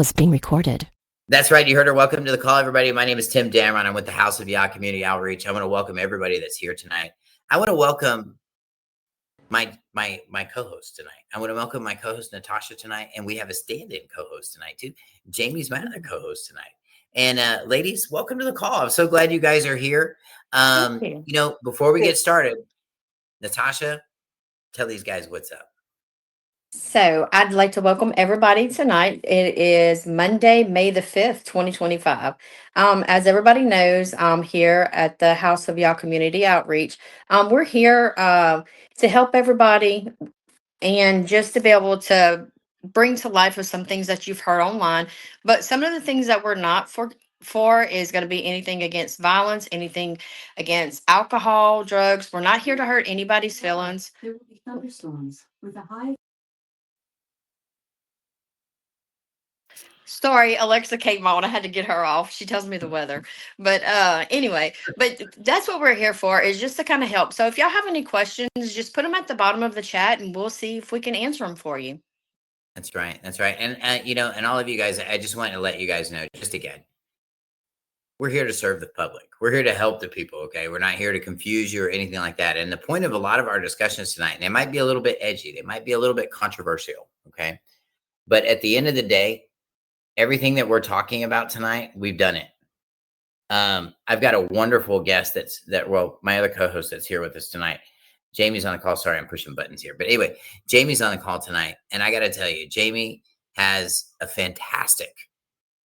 is being recorded. That's right. You heard her. Welcome to the call, everybody. My name is Tim Dameron. I'm with the House of Yah Community Outreach. I want to welcome everybody that's here tonight. I want to welcome my co-host tonight. I want to welcome my co-host Natasha tonight, and we have a stand-in co-host tonight too. Jamie's my other co-host tonight. And ladies, welcome to the call. I'm so glad you guys are here. Before we get started, Natasha, tell these guys what's up. So I'd like to welcome everybody tonight. It is Monday, May the 5th, 2025. As everybody knows, I'm here at the House of Yah Community Outreach. We're here to help everybody and just to be able to bring to life of some things that you've heard online. But some of the things that we're not for is going to be anything against violence, anything against alcohol, drugs. We're not here to hurt anybody's feelings. There will be thunderstorms with a high. Sorry, Alexa came on. I had to get her off. She tells me the weather. But anyway, but that's what we're here for, is just to kind of help. So if y'all have any questions, just put them at the bottom of the chat and we'll see if we can answer them for you. That's right. That's right. And, and all of you guys, I just want to let you guys know, just again, we're here to serve the public. We're here to help the people, okay? We're not here to confuse you or anything like that. And the point of a lot of our discussions tonight, and they might be a little bit edgy, they might be a little bit controversial, okay? But at the end of the day, everything that we're talking about tonight, we've done it. I've got a wonderful guest my other co-host that's here with us tonight. Jamie's on the call. Sorry, I'm pushing buttons here. But anyway, Jamie's on the call tonight. And I got to tell you, Jamie has a fantastic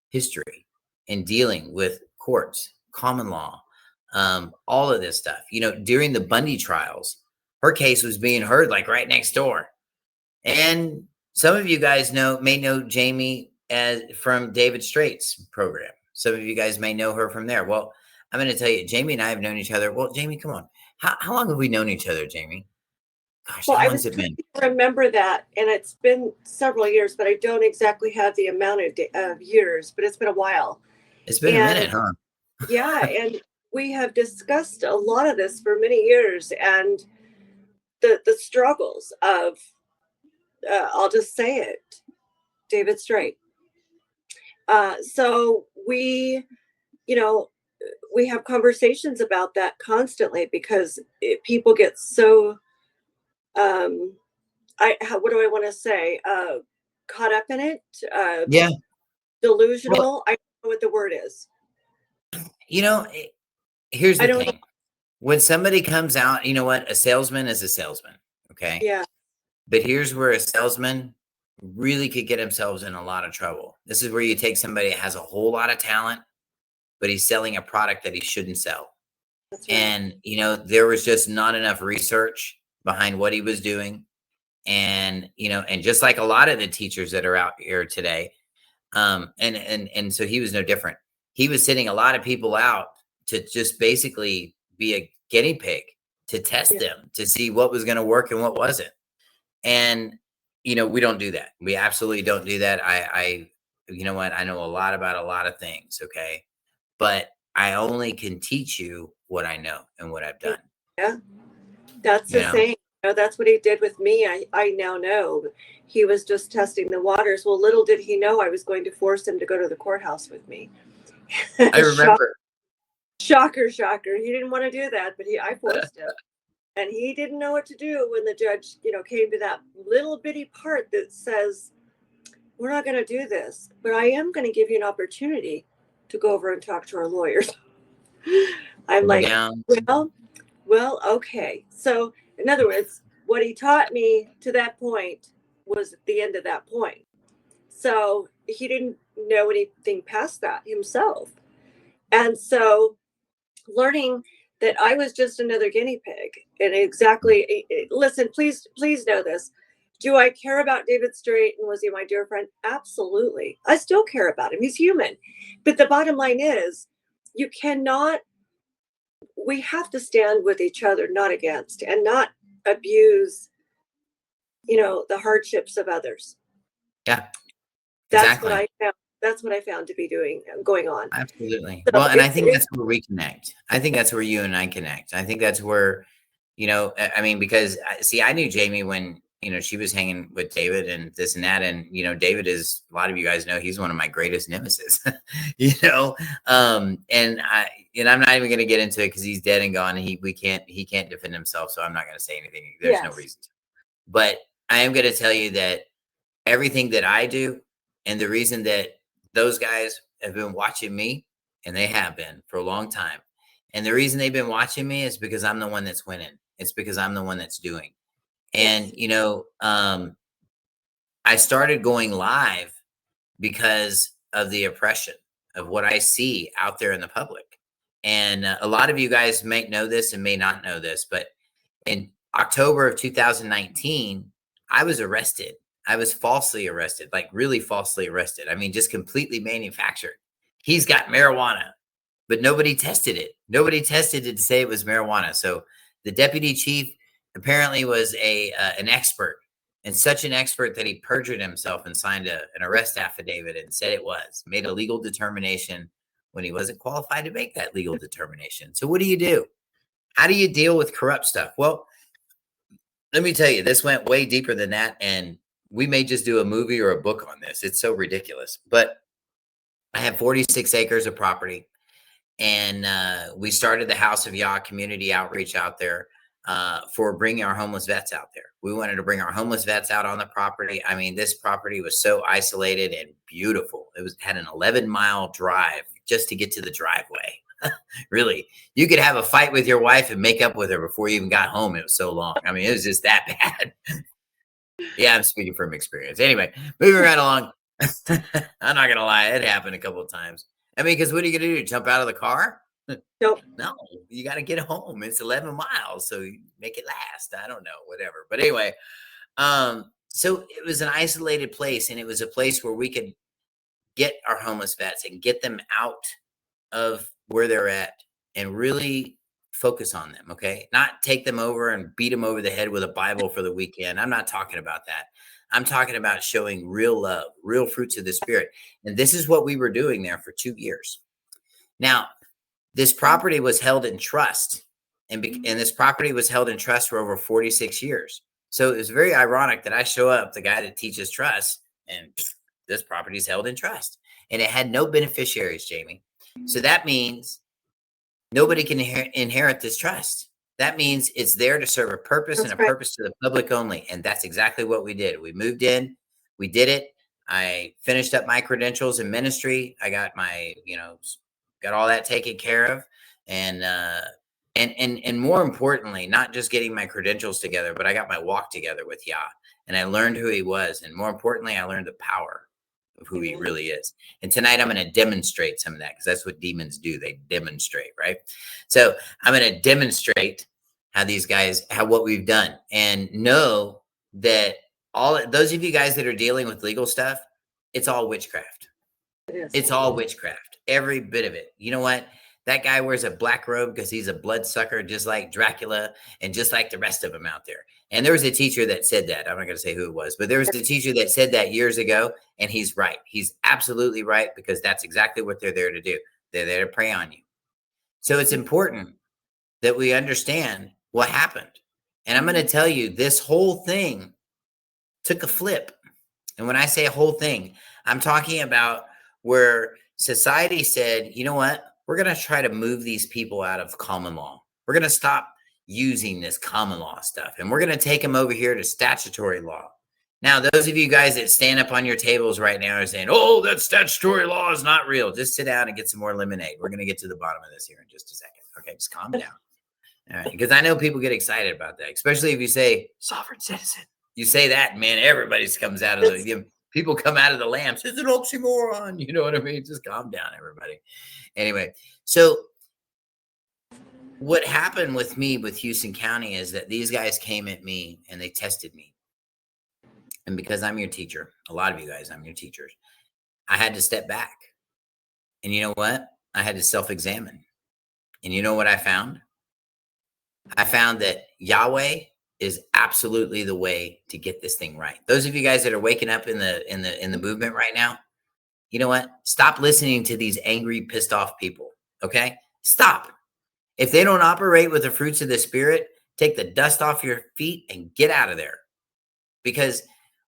history in dealing with courts, common law, all of this stuff. You know, during the Bundy trials, her case was being heard like right next door. And some of you guys may know Jamie from David Straight's program. Some of you guys may know her from there. Well, I'm going to tell you, Jamie and I have known each other. Well, Jamie, come on. How long have we known each other, Jamie? Gosh, well, how I long was has it been? remember that, and it's been several years, but I don't exactly have the amount of years, but it's been a while. It's been a minute, huh? Yeah, and we have discussed a lot of this for many years, and the struggles of, I'll just say it, David Straight. So we have conversations about that constantly because people get so, what do I want to say? Caught up in it. Yeah. Delusional. Well, I don't know what the word is. Here's the thing. When somebody comes out, you know what? A salesman is a salesman. Okay. Yeah. But here's where a salesman really could get themselves in a lot of trouble. This is where you take somebody that has a whole lot of talent, but he's selling a product that he shouldn't sell. That's right. And, there was just not enough research behind what he was doing. And, and just like a lot of the teachers that are out here today, and so he was no different. He was sending a lot of people out to just basically be a guinea pig to test them, to see what was going to work and what wasn't. And, we don't do that. We absolutely don't do that. You know what? I know a lot about a lot of things. Okay. But I only can teach you what I know and what I've done. Yeah. That's the thing. That's what he did with me. I now know he was just testing the waters. Well, little did he know I was going to force him to go to the courthouse with me. I remember. Shocker. He didn't want to do that, but I forced him. And he didn't know what to do when the judge, came to that little bitty part that says, we're not going to do this, but I am going to give you an opportunity to go over and talk to our lawyers. I'm like, well, okay. So in other words, what he taught me to that point was at the end of that point. So he didn't know anything past that himself. And so learning that I was just another guinea pig. And listen, please know this. Do I care about David Straight and was he my dear friend? Absolutely. I still care about him. He's human. But the bottom line is, we have to stand with each other, not against, and not abuse, the hardships of others. Yeah. That's exactly. what I found. That's what I found to be going on. Absolutely. So and I think that's where we connect. I think that's where you and I connect. I think that's where, because see, I knew Jamie when she was hanging with David and this and that. And, David is, a lot of you guys know, he's one of my greatest nemesis, and I'm not even going to get into it because he's dead and gone and he can't defend himself. So I'm not going to say anything. There's no reason to. But I am going to tell you that everything that I do and the reason that those guys have been watching me, and they have been for a long time. And the reason they've been watching me is because I'm the one that's winning. It's because I'm the one that's doing. And, I started going live because of the oppression of what I see out there in the public. And a lot of you guys may know this and may not know this, but in October of 2019, I was arrested. I was falsely arrested, like really falsely arrested. I mean, just completely manufactured. He's got marijuana, but nobody tested it. Nobody tested it to say it was marijuana. So the deputy chief apparently was an expert, and such an expert that he perjured himself and signed an arrest affidavit and said it was, made a legal determination when he wasn't qualified to make that legal determination. So what do you do? How do you deal with corrupt stuff? Well, let me tell you, this went way deeper than that. And we may just do a movie or a book on this. It's so ridiculous. But I have 46 acres of property. And we started the House of Yah community outreach out there for bringing our homeless vets out there. We wanted to bring our homeless vets out on the property. I mean, this property was so isolated and beautiful. It had an 11-mile drive just to get to the driveway. Really, you could have a fight with your wife and make up with her before you even got home. It was so long. I mean, it was just that bad. Yeah, I'm speaking from experience. Anyway, moving right along. I'm not gonna lie, it happened a couple of times. I mean, because what are you gonna do? Jump out of the car? Nope. No, you got to get home. It's 11 miles, so you make it last. I don't know, whatever. But anyway, so it was an isolated place, and it was a place where we could get our homeless vets and get them out of where they're at and really focus on them. Okay, not take them over and beat them over the head with a Bible for the weekend. I'm not talking about that. I'm talking about showing real love, real fruits of the Spirit. And this is what we were doing there for 2 years. Now, this property was held in trust, and this property was held in trust for over 46 years. So it was very ironic that I show up, the guy that teaches trust, and this property is held in trust, and it had no beneficiaries, Jamie. So that means nobody can inherit this trust. That means it's there to serve a purpose and a purpose to the public only. And that's exactly what we did. We moved in, we did it. I finished up my credentials in ministry. I got my, got all that taken care of. And more importantly, not just getting my credentials together, but I got my walk together with Yah, and I learned who he was. And more importantly, I learned the power of who he really is. And tonight I'm going to demonstrate some of that, because that's what demons do. They demonstrate, right? So I'm going to demonstrate how these guys, what we've done, and know that those of you guys that are dealing with legal stuff, it's all witchcraft. It's all witchcraft. Every bit of it. You know what? That guy wears a black robe because he's a bloodsucker, just like Dracula and just like the rest of them out there. And there was a teacher that said that. I'm not going to say who it was, but there was a teacher that said that years ago, and he's right. He's absolutely right, because that's exactly what they're there to do. They're there to prey on you. So it's important that we understand what happened. And I'm going to tell you, this whole thing took a flip. And when I say a whole thing, I'm talking about where society said, you know what? We're going to try to move these people out of common law. We're going to stop using this common law stuff, and we're going to take them over here to statutory law. Now, those of you guys that stand up on your tables right now are saying, oh, that statutory law is not real. Just sit down and get some more lemonade. We're going to get to the bottom of this here in just a second. Okay, just calm down. All right, because I know people get excited about that, especially if you say sovereign citizen. You say that, man, everybody comes out of the, people come out of the lamps. It's an oxymoron. You know what I mean? Just calm down, everybody. Anyway, so what happened with me with Houston County is that these guys came at me and they tested me. And because I'm your teacher, a lot of you guys, I'm your teachers, I had to step back. And you know what? I had to self-examine. And you know what I found? I found that Yahweh is absolutely the way to get this thing right. Those of you guys that are waking up in the movement right now, you know what? Stop listening to these angry, pissed off people. Okay? Stop. If they don't operate with the fruits of the Spirit, take the dust off your feet and get out of there. because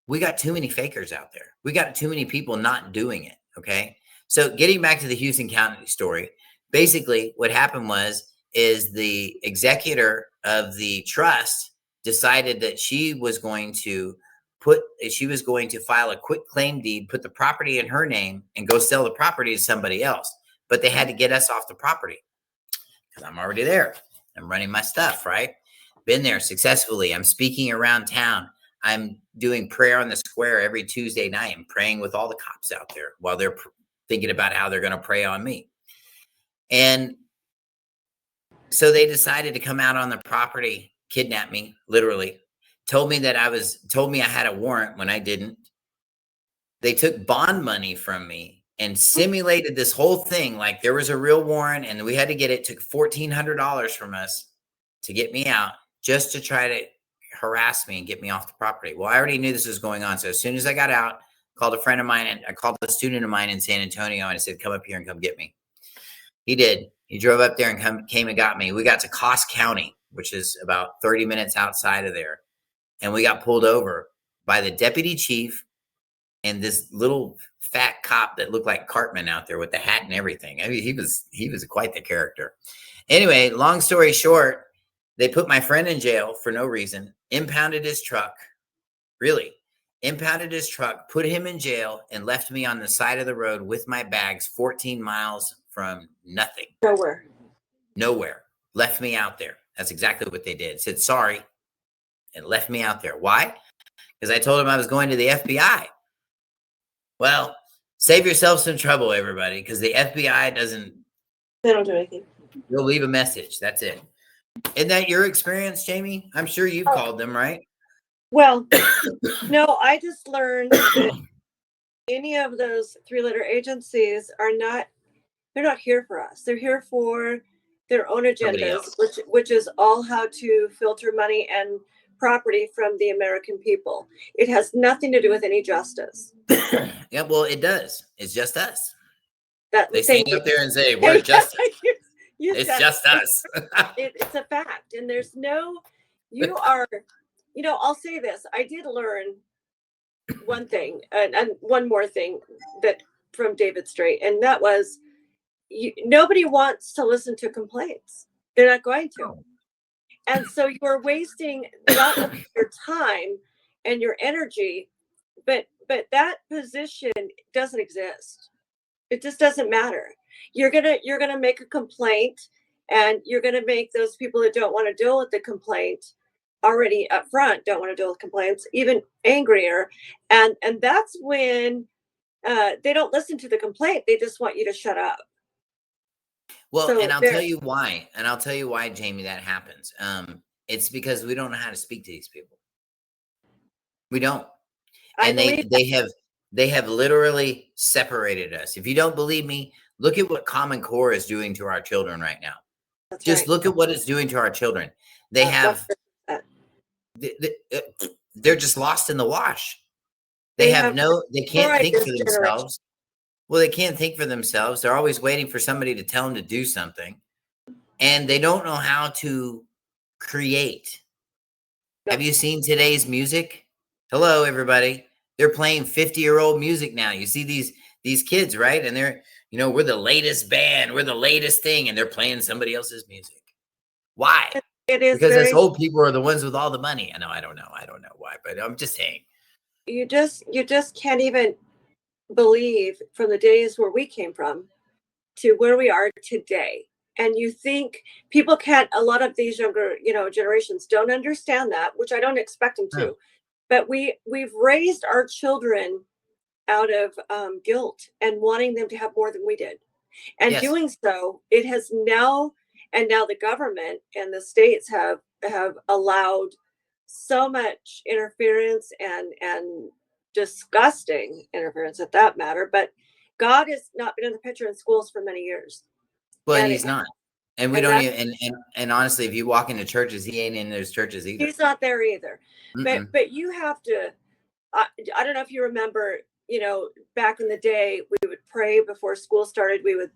we got too many fakers out there. We got too many people not doing it. Okay. So getting back to the Houston County story, basically what happened is the executor of the trust decided that she was going to file a quit claim deed, put the property in her name, and go sell the property to somebody else. But they had to get us off the property because I'm already there. I'm running my stuff, right? Been there successfully. I'm speaking around town. I'm doing prayer on the square every Tuesday night and praying with all the cops out there while they're thinking about how they're going to pray on me. And so they decided to come out on the property, kidnap me, literally. Told me I had a warrant when I didn't. They took bond money from me and simulated this whole thing like there was a real warrant and we had to get it. Took $1,400 from us to get me out just to try to harass me and get me off the property. Well, I already knew this was going on. So as soon as I got out, called a friend of mine and I called a student of mine in San Antonio and I said, come up here and come get me. He did. He drove up there and came and got me. We got to Coss County, which is about 30 minutes outside of there. And we got pulled over by the deputy chief and this little fat cop that looked like Cartman out there with the hat and everything. I mean, he was quite the character. Anyway, long story short, they put my friend in jail for no reason, impounded his truck, put him in jail, and left me on the side of the road with my bags 14 miles from nothing. Nowhere. Left me out there. That's exactly what they did. Said sorry and left me out there. Why? Because I told them I was going to the FBI. Well, save yourself some trouble, everybody, because the FBI They don't do anything. They'll leave a message. That's it. Isn't that your experience, Jamie? I'm sure you've called them, right? Well, no, I just learned that any of those three-letter agencies they're not here for us. They're here for their own agendas, which is all how to filter money and property from the American people. It has nothing to do with any justice. Yeah, well, it does. It's just us. They Thank stand up there and say, we're just it's just us. It's a fact. And there's I'll say this. I did learn one thing and one more thing that from David Strait, and that was nobody wants to listen to complaints. They're not going to. And so you're wasting not only your time and your energy, but that position doesn't exist. It just doesn't matter. You're gonna make a complaint, and you're gonna make those people that don't want to deal with the complaint already up front don't want to deal with complaints even angrier, and that's when they don't listen to the complaint. They just want you to shut up. Well, so and I'll tell you why. And I'll tell you why, Jamie, that happens. It's because we don't know how to speak to these people. We don't. And they have literally separated us. If you don't believe me, look at what Common Core is doing to our children right now. That's just right. Look at what it's doing to our children. They they're just lost in the wash. They can't think for themselves. Well, they can't think for themselves. They're always waiting for somebody to tell them to do something. And they don't know how to create. No. Have you seen today's music? Hello, everybody. They're playing 50-year-old music now. You see these kids, right? And they're, we're the latest band. We're the latest thing. And they're playing somebody else's music. Why? It is because us old people are the ones with all the money. I don't know why, but I'm just saying. You just can't even believe from the days where we came from to where we are today. And you think people can't, a lot of these younger, generations don't understand that, which I don't expect them to. No. But we've raised our children out of guilt and wanting them to have more than we did. And yes. Doing so, it has now the government and the states have allowed so much interference and disgusting interference at that matter. But God has not been in the picture in schools for many years. Well, he's not. And we don't even, and honestly, if you walk into churches, he ain't in those churches either. He's not there either. But you have to, I don't know if you remember, back in the day, we would pray before school started. We would,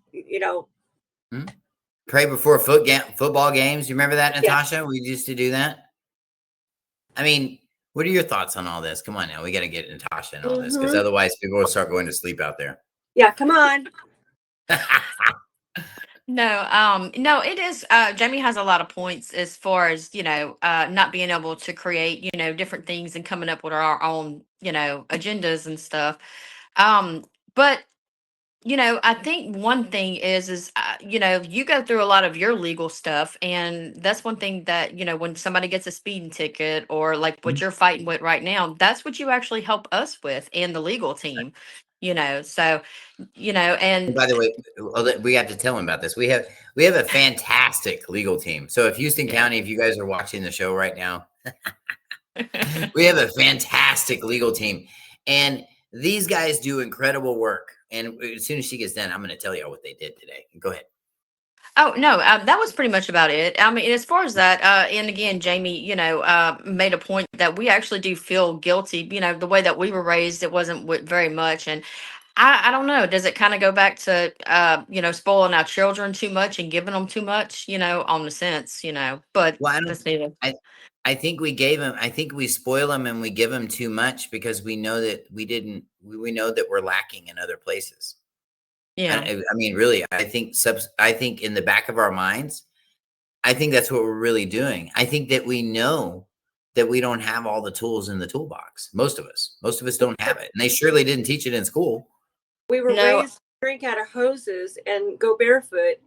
pray before football games. You remember that, Natasha? Yeah. We used to do that. I mean, What are your thoughts on all this? Come on now, we got to get Natasha and all this, because Mhm. otherwise people will start going to sleep out there. Yeah, come on. No, it is. Jamie has a lot of points as far as, not being able to create, different things and coming up with our own, agendas and stuff. But I think one thing is, you go through a lot of your legal stuff, and that's one thing that, when somebody gets a speeding ticket or like what you're fighting with right now, that's what you actually help us with and the legal team, so, And and by the way, we have to tell him about this. We have a fantastic legal team. So if Houston yeah. County, if you guys are watching the show right now, we have a fantastic legal team, and these guys do incredible work. And as soon as she gets done, I'm going to tell you what they did today. Go ahead. Oh no, that was pretty much about it. I mean, as far as that, and again, Jamie, made a point that we actually do feel guilty. The way that we were raised, it wasn't very much, and I don't know. Does it kind of go back to spoiling our children too much and giving them too much? On the sense, but Well, I don't. that's neither. I think we gave him. I think we spoil them and we give them too much because we know that we didn't. We know that we're lacking in other places. Yeah. I mean, really, I think I think in the back of our minds, I think that's what we're really doing. I think that we know that we don't have all the tools in the toolbox. Most of us don't have it, and they surely didn't teach it in school. We were No. raised to drink out of hoses and go barefoot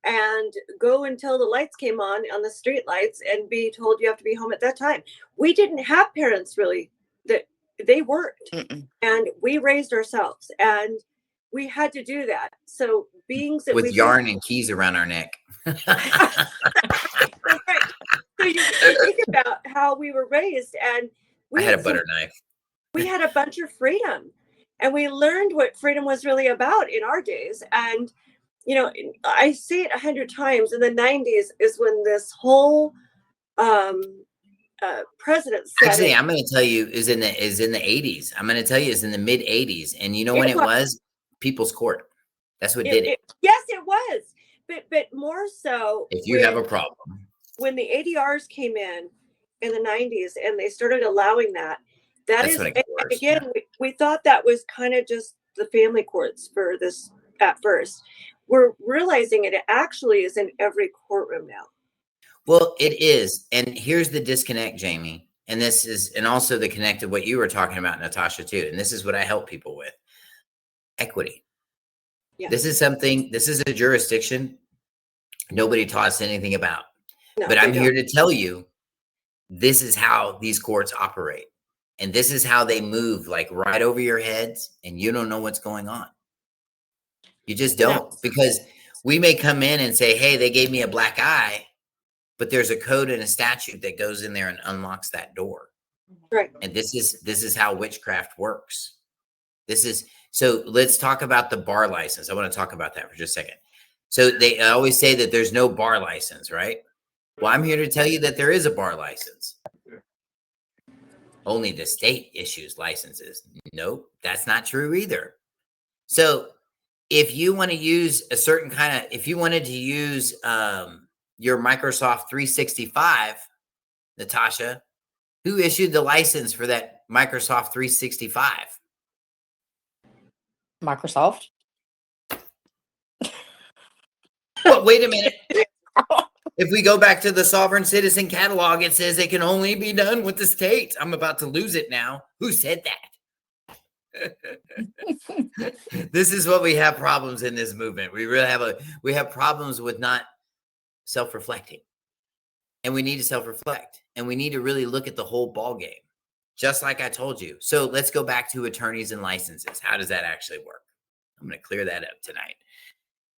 and go until the lights came on the street lights and be told you have to be home at that time. We didn't have parents really that they worked, Mm-mm. and we raised ourselves, and we had to do that. So beings that With we yarn and keys around our neck. That's right. So you think about how we were raised, and I had a so butter knife. we had a bunch of freedom, and we learned what freedom was really about in our days. And I say it 100 times. In the 90s is when this whole president said Actually, it. I'm going to tell you is in the 80s. I'm going to tell you is in the mid 80s, and you know when it was People's Court. That's what did it. Yes, it was, but more so If you have a problem, when the ADRs came in the 90s and they started allowing that. That's Is, when it got worse, again, we thought that was kind of just the family courts for this at first. We're realizing it actually is in every courtroom now. Well, it is. And here's the disconnect, Jamie. And this is, and also the connect of what you were talking about, Natasha, too. And this is what I help people with. Equity. Yeah. This is a jurisdiction nobody taught us anything about. No, but I'm here to tell you, this is how these courts operate. And this is how they move, like right over your heads, and you don't know what's going on. You just don't. Because we may come in and say, hey, they gave me a black eye, but there's a code and a statute that goes in there and unlocks that door. Right. And this is how witchcraft works. So let's talk about the bar license. I want to talk about that for just a second. So they always say that there's no bar license, right? Well, I'm here to tell you that there is a bar license. Only the state issues licenses. Nope, that's not true either. So if you want to use a certain kind of, if you wanted to use your Microsoft 365, Natasha, who issued the license for that Microsoft 365? Microsoft. Well, wait a minute. If we go back to the sovereign citizen catalog, it says it can only be done with the state. I'm about to lose it now. Who said that? This is what we have problems in this movement. We really have problems with not self-reflecting. And we need to self-reflect. And we need to really look at the whole ball game, just like I told you. So let's go back to attorneys and licenses. How does that actually work? I'm going to clear that up tonight.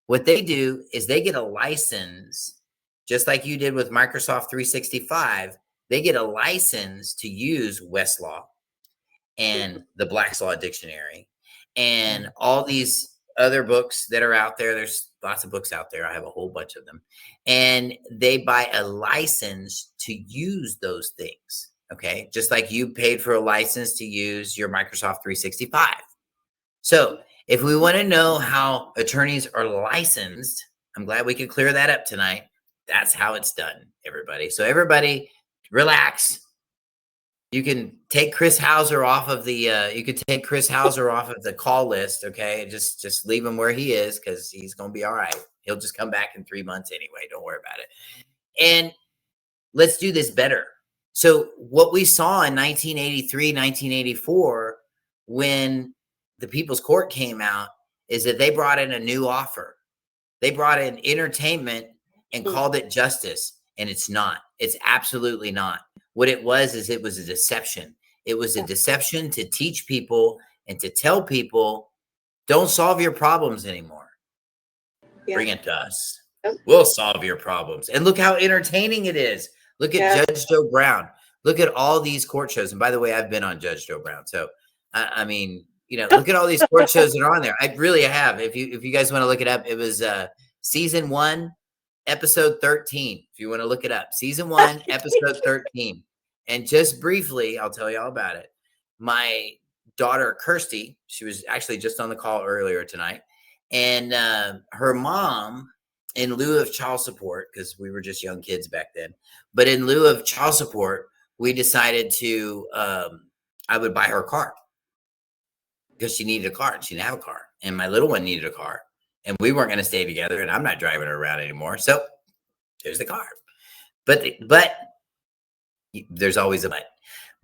What they do is they get a license, just like you did with Microsoft 365. They get a license to use Westlaw and the Black's Law Dictionary and all these other books that are out there. There's lots of books out there. I have a whole bunch of them. And they buy a license to use those things. Okay. Just like you paid for a license to use your Microsoft 365. So if we want to know how attorneys are licensed, I'm glad we could clear that up tonight. That's how it's done, everybody. So everybody relax. You can take Chris Hauser off of the call list. Okay. Just leave him where he is, because he's going to be all right. He'll just come back in 3 months anyway. Don't worry about it. And let's do this better. So what we saw in 1983, 1984, when the People's Court came out, is that they brought in a new offer. They brought in entertainment and called it justice. And it's not. It's absolutely not. What it was is it was a deception. It was a deception to teach people and to tell people, don't solve your problems anymore. Yeah. Bring it to us. Yep. We'll solve your problems. And look how entertaining it is. Look at Judge Joe Brown. Look at all these court shows. And by the way, I've been on Judge Joe Brown. So, I mean, you know, look at all these court shows that are on there. I really have. If you guys want to look it up, it was season 1, episode 13. If you want to look it up, season 1, episode 13. And just briefly, I'll tell you all about it. My daughter, Kirsty, she was actually just on the call earlier tonight. And her mom, in lieu of child support, because we were just young kids back then, but in lieu of child support, we decided to, I would buy her a car, because she needed a car and she didn't have a car. And my little one needed a car, and we weren't going to stay together, and I'm not driving her around anymore. So there's the car. But there's always a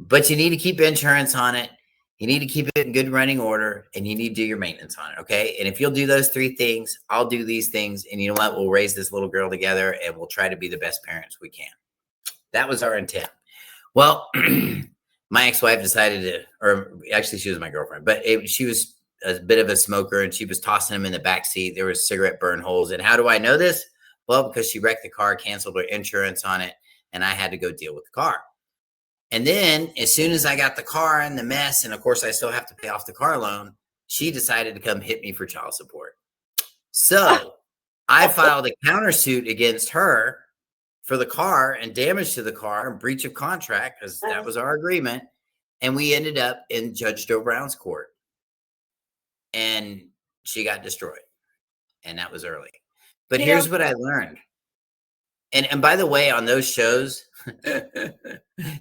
but you need to keep insurance on it. You need to keep it in good running order, and you need to do your maintenance on it. Okay. And if you'll do those 3 things, I'll do these things. And you know what? We'll raise this little girl together, and we'll try to be the best parents we can. That was our intent. Well, my ex-wife decided to, or actually she was my girlfriend, but she was a bit of a smoker, and she was tossing them in the back seat. There was cigarette burn holes. And how do I know this? Well, because she wrecked the car, canceled her insurance on it, and I had to go deal with the car. And then as soon as I got the car in the mess, and of course I still have to pay off the car loan, she decided to come hit me for child support. So I filed a countersuit against her for the car and damage to the car and breach of contract, because that was our agreement. And we ended up in Judge Joe Brown's court, and she got destroyed. And that was early. But here's what I learned. And by the way, on those shows, the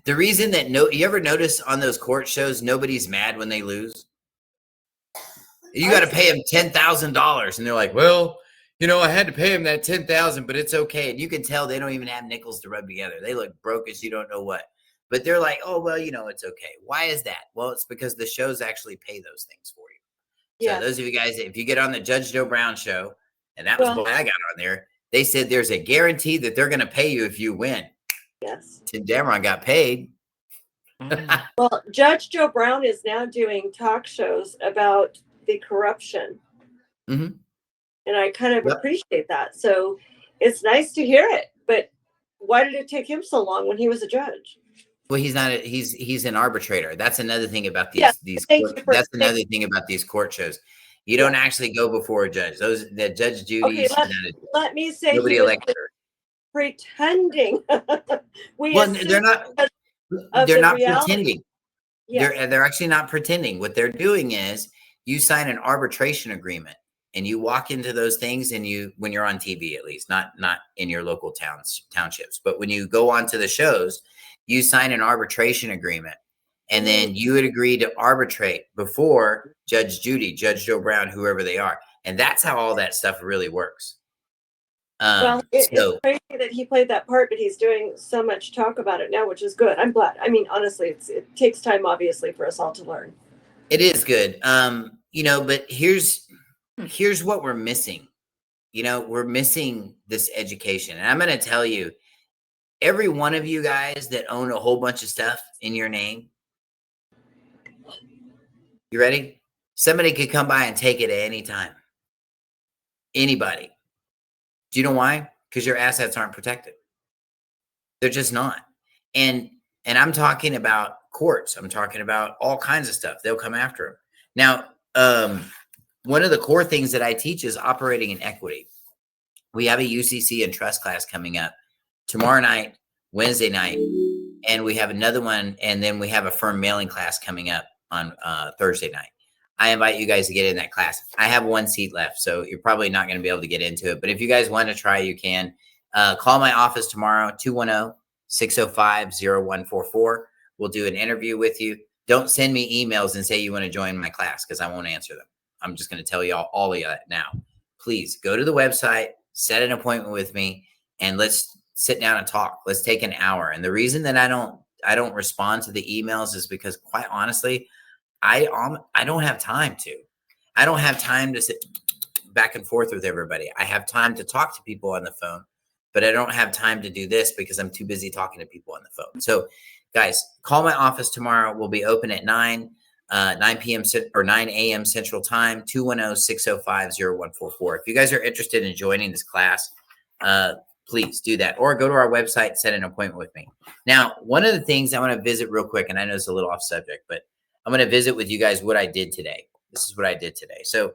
reason that you ever notice on those court shows, nobody's mad when they lose? You got to pay them $10,000. And they're like, well, you know, I had to pay him that $10,000, but it's okay. And you can tell they don't even have nickels to rub together. They look broke as you don't know what. But they're like, oh, well, you know, it's okay. Why is that? Well, it's because the shows actually pay those things for you. So those of you guys, if you get on the Judge Joe Brown show, and that was why I got on there, they said there's a guarantee that they're going to pay you if you win. Yes. Tim Dameron got paid. Well, Judge Joe Brown is now doing talk shows about the corruption. Mm-hmm. And I kind of appreciate that. So it's nice to hear it. But why did it take him so long when he was a judge? Well, he's not. He's an arbitrator. That's another thing about these. That's another thing about these court shows. You don't actually go before a judge. The Judge Judy. Okay, let me say nobody elected her. Pretending. They're not. They're not pretending. Yeah. They're actually not pretending. What they're doing is you sign an arbitration agreement, and you walk into those things, and when you're on TV, at least, not in your local townships, but when you go onto the shows, you sign an arbitration agreement, and then you would agree to arbitrate before Judge Judy, Judge Joe Brown, whoever they are. And that's how all that stuff really works. It's crazy that he played that part, but he's doing so much talk about it now, which is good. I'm glad. I mean, honestly, it takes time, obviously, for us all to learn. It is good. You know, but here's what we're missing. You know, we're missing this education. And I'm going to tell you, every one of you guys that own a whole bunch of stuff in your name, you ready? Somebody could come by and take it at any time. Anybody. Do you know why? Because your assets aren't protected. They're just not. And I'm talking about courts. I'm talking about all kinds of stuff. They'll come after them. Now, one of the core things that I teach is operating in equity. We have a UCC and trust class coming up tomorrow night, Wednesday night, and we have another one, and then we have a firm mailing class coming up on Thursday night. I invite you guys to get in that class. I have 1 seat left, so you're probably not going to be able to get into it. But if you guys want to try, you can. Call my office tomorrow, 210-605-0144, We'll do an interview with you. Don't send me emails and say you want to join my class because I won't answer them. I'm just going to tell you all of that now. Please go to the website, set an appointment with me, and let's sit down and talk. Let's take an hour. And the reason that I don't respond to the emails is because, quite honestly, I don't have time to. I don't have time to sit back and forth with everybody. I have time to talk to people on the phone, but I don't have time to do this because I'm too busy talking to people on the phone. So, guys, call my office tomorrow. We'll be open at 9 p.m. or 9 a.m. Central Time, 210-605-0144. If you guys are interested in joining this class, please do that, or go to our website, set an appointment with me. Now, one of the things I want to visit real quick, and I know it's a little off subject, but I'm going to visit with you guys what I did today. This is what I did today. So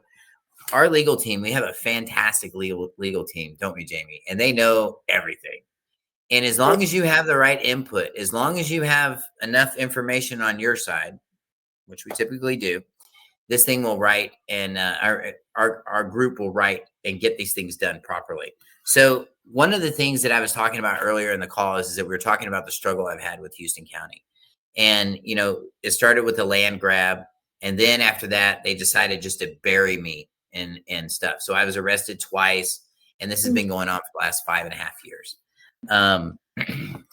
our legal team, we have a fantastic legal team, don't we, Jamie? And they know everything. And as long as you have the right input, as long as you have enough information on your side, which we typically do, this thing will write, and our group will write and get these things done properly. So one of the things that I was talking about earlier in the call is that we were talking about the struggle I've had with Houston County. And, you know, it started with the land grab. And then after that, they decided just to bury me and stuff. So I was arrested twice, and this has been going on for the last 5.5 years.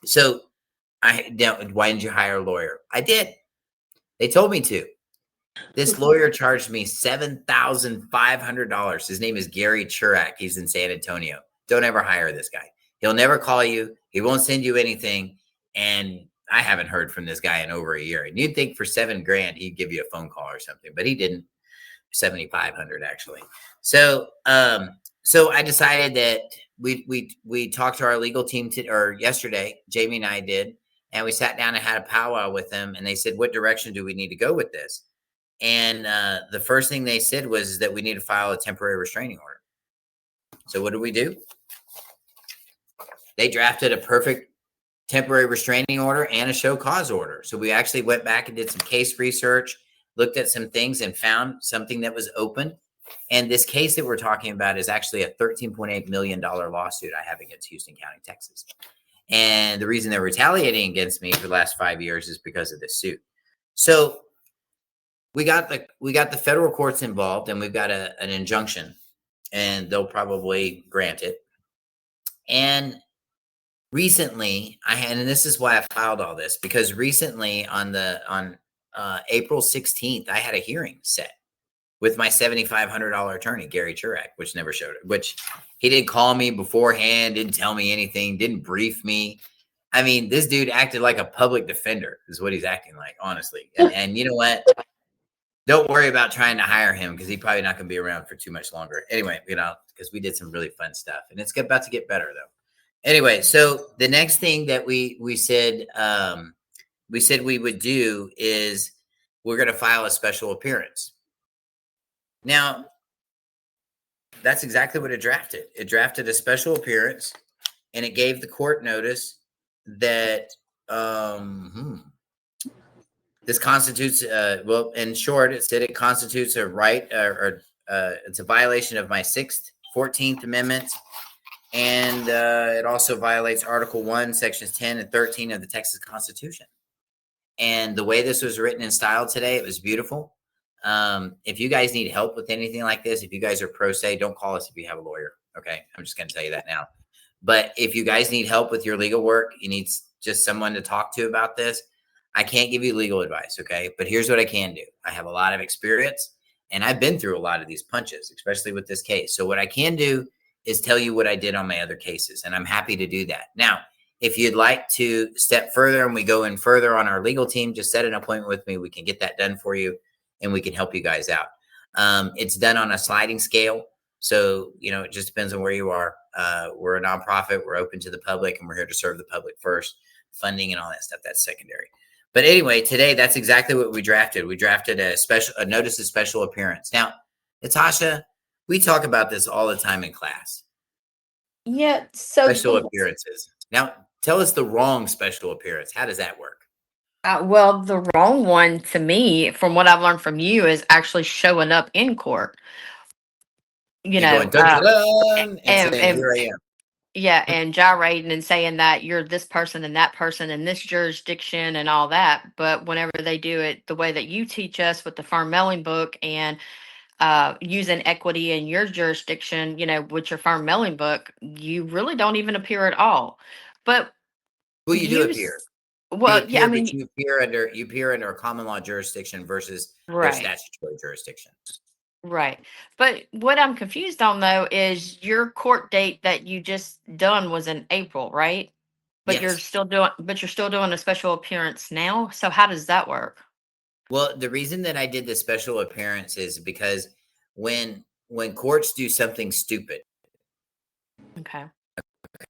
So why didn't you hire a lawyer? I did. They told me to. This lawyer charged me $7,500. His name is Gary Churak. He's in San Antonio. Don't ever hire this guy. He'll never call you. He won't send you anything. And I haven't heard from this guy in over a year. And you'd think for $7,000 he'd give you a phone call or something, but he didn't. 7,500 actually. So so I decided that we talked to our legal team yesterday. Jamie and I did, and we sat down and had a powwow with them. And they said, "What direction do we need to go with this?" And the first thing they said was that we need to file a temporary restraining order. So what did we do? They drafted a perfect temporary restraining order and a show cause order. So we actually went back and did some case research, looked at some things, and found something that was open. And this case that we're talking about is actually a $13.8 million lawsuit I have against Houston County, Texas. And the reason they're retaliating against me for the last 5 years is because of this suit. So we got the federal courts involved, and we've got an injunction, and they'll probably grant it. And recently, and this is why I filed all this, because recently on April 16th, I had a hearing set with my $7,500 attorney, Gary Churak, which never showed it, which he didn't call me beforehand, didn't tell me anything, didn't brief me. I mean, this dude acted like a public defender is what he's acting like, honestly. And you know what? Don't worry about trying to hire him because he's probably not going to be around for too much longer. Anyway, you know, because we did some really fun stuff, and it's about to get better though. Anyway, so the next thing that we said we would do is we're going to file a special appearance. Now, that's exactly what it drafted. It drafted a special appearance, and it gave the court notice that this constitutes, well, in short, it said it constitutes a right, or it's a violation of my 6th, 14th Amendments, and it also violates Article 1, Sections 10 and 13 of the Texas Constitution. And the way this was written and styled today, it was beautiful. If you guys need help with anything like this, if you guys are pro se, don't call us if you have a lawyer. Okay. I'm just going to tell you that now. But if you guys need help with your legal work, you need just someone to talk to about this. I can't give you legal advice. Okay. But here's what I can do. I have a lot of experience, and I've been through a lot of these punches, especially with this case. So what I can do is tell you what I did on my other cases, and I'm happy to do that. Now, if you'd like to step further and we go in further on our legal team, just set an appointment with me. We can get that done for you, and we can help you guys out. It's done on a sliding scale. So, you know, it just depends on where you are. We're a nonprofit. We're open to the public, and we're here to serve the public first. Funding and all that stuff, that's secondary. But anyway, today, that's exactly what we drafted. We drafted a notice of special appearance. Now, Natasha, we talk about this all the time in class. Yeah. So special appearances. Now, tell us the wrong special appearance. How does that work? Well, the wrong one to me, from what I've learned from you, is actually showing up in court. You know, going, dun, dun, dun, and saying, and here I am. Yeah, and gyrating and saying that you're this person and that person in this jurisdiction and all that. But whenever they do it the way that you teach us with the farm mailing book and using equity in your jurisdiction, with your farm mailing book, you really don't even appear at all. But Well, you do you, appear. You well, yeah, I appear, but mean, you appear under a common law jurisdiction versus their right. statutory jurisdiction. Right. But what I'm confused on though is your court date that you just done was in April, right? But Yes. you're still doing a special appearance now. So how does that work? Well, the reason that I did the special appearance is because when courts do something stupid, Okay.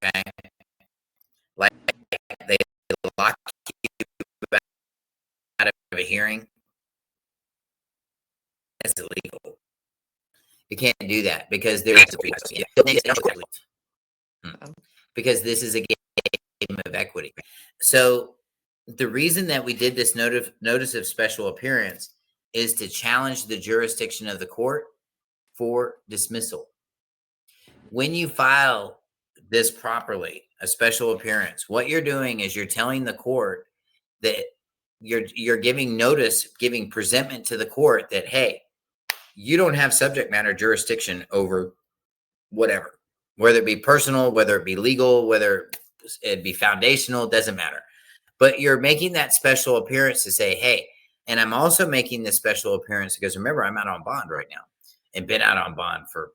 okay, like they lock you out of a hearing, that's illegal. You can't do that because there's because this is a game of equity. So the reason that we did this notice of special appearance is to challenge the jurisdiction of the court for dismissal. When you file this properly, a special appearance, what you're doing is you're telling the court that you're giving notice, giving presentment to the court that, hey, you don't have subject matter jurisdiction over whatever, whether it be personal, whether it be legal, whether it be foundational, doesn't matter. But you're making that special appearance to say, hey, and I'm also making this special appearance because remember, I'm out on bond right now and been out on bond for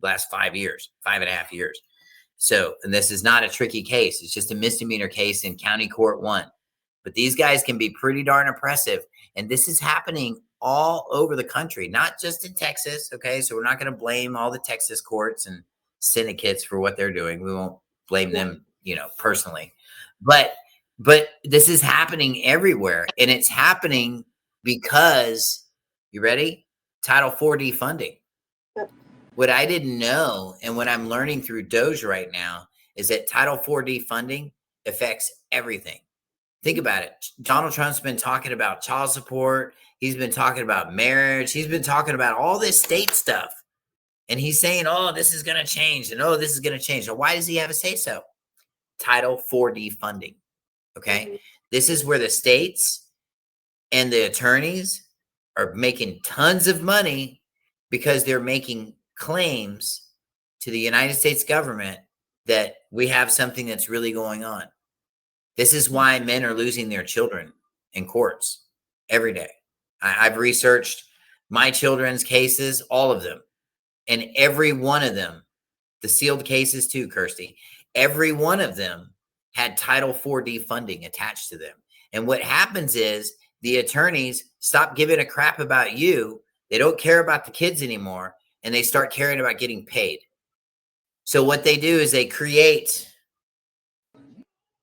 last 5 years, 5.5 years. So, and this is not a tricky case. It's just a misdemeanor case in County Court 1. But these guys can be pretty darn oppressive. And this is happening all over the country, not just in Texas. Okay. So we're not going to blame all the Texas courts and syndicates for what they're doing. We won't blame them, personally. But this is happening everywhere. And it's happening because, you ready? Title 4D funding. What I didn't know, and what I'm learning through Doge right now, is that Title 4D funding affects everything. Think about it. Donald Trump's been talking about child support. He's been talking about marriage. He's been talking about all this state stuff. And he's saying, oh, this is going to change. And oh, this is going to change. And why does he have a say so? Title 4D funding. Okay. This is where the states and the attorneys are making tons of money because they're making claims to the United States government that we have something that's really going on. This is why men are losing their children in courts every day. I've researched my children's cases, all of them, and every one of them, the sealed cases too, Kirsty, every one of them had Title 4D funding attached to them. And what happens is the attorneys stop giving a crap about you. They don't care about the kids anymore, and they start caring about getting paid. So what they do is they create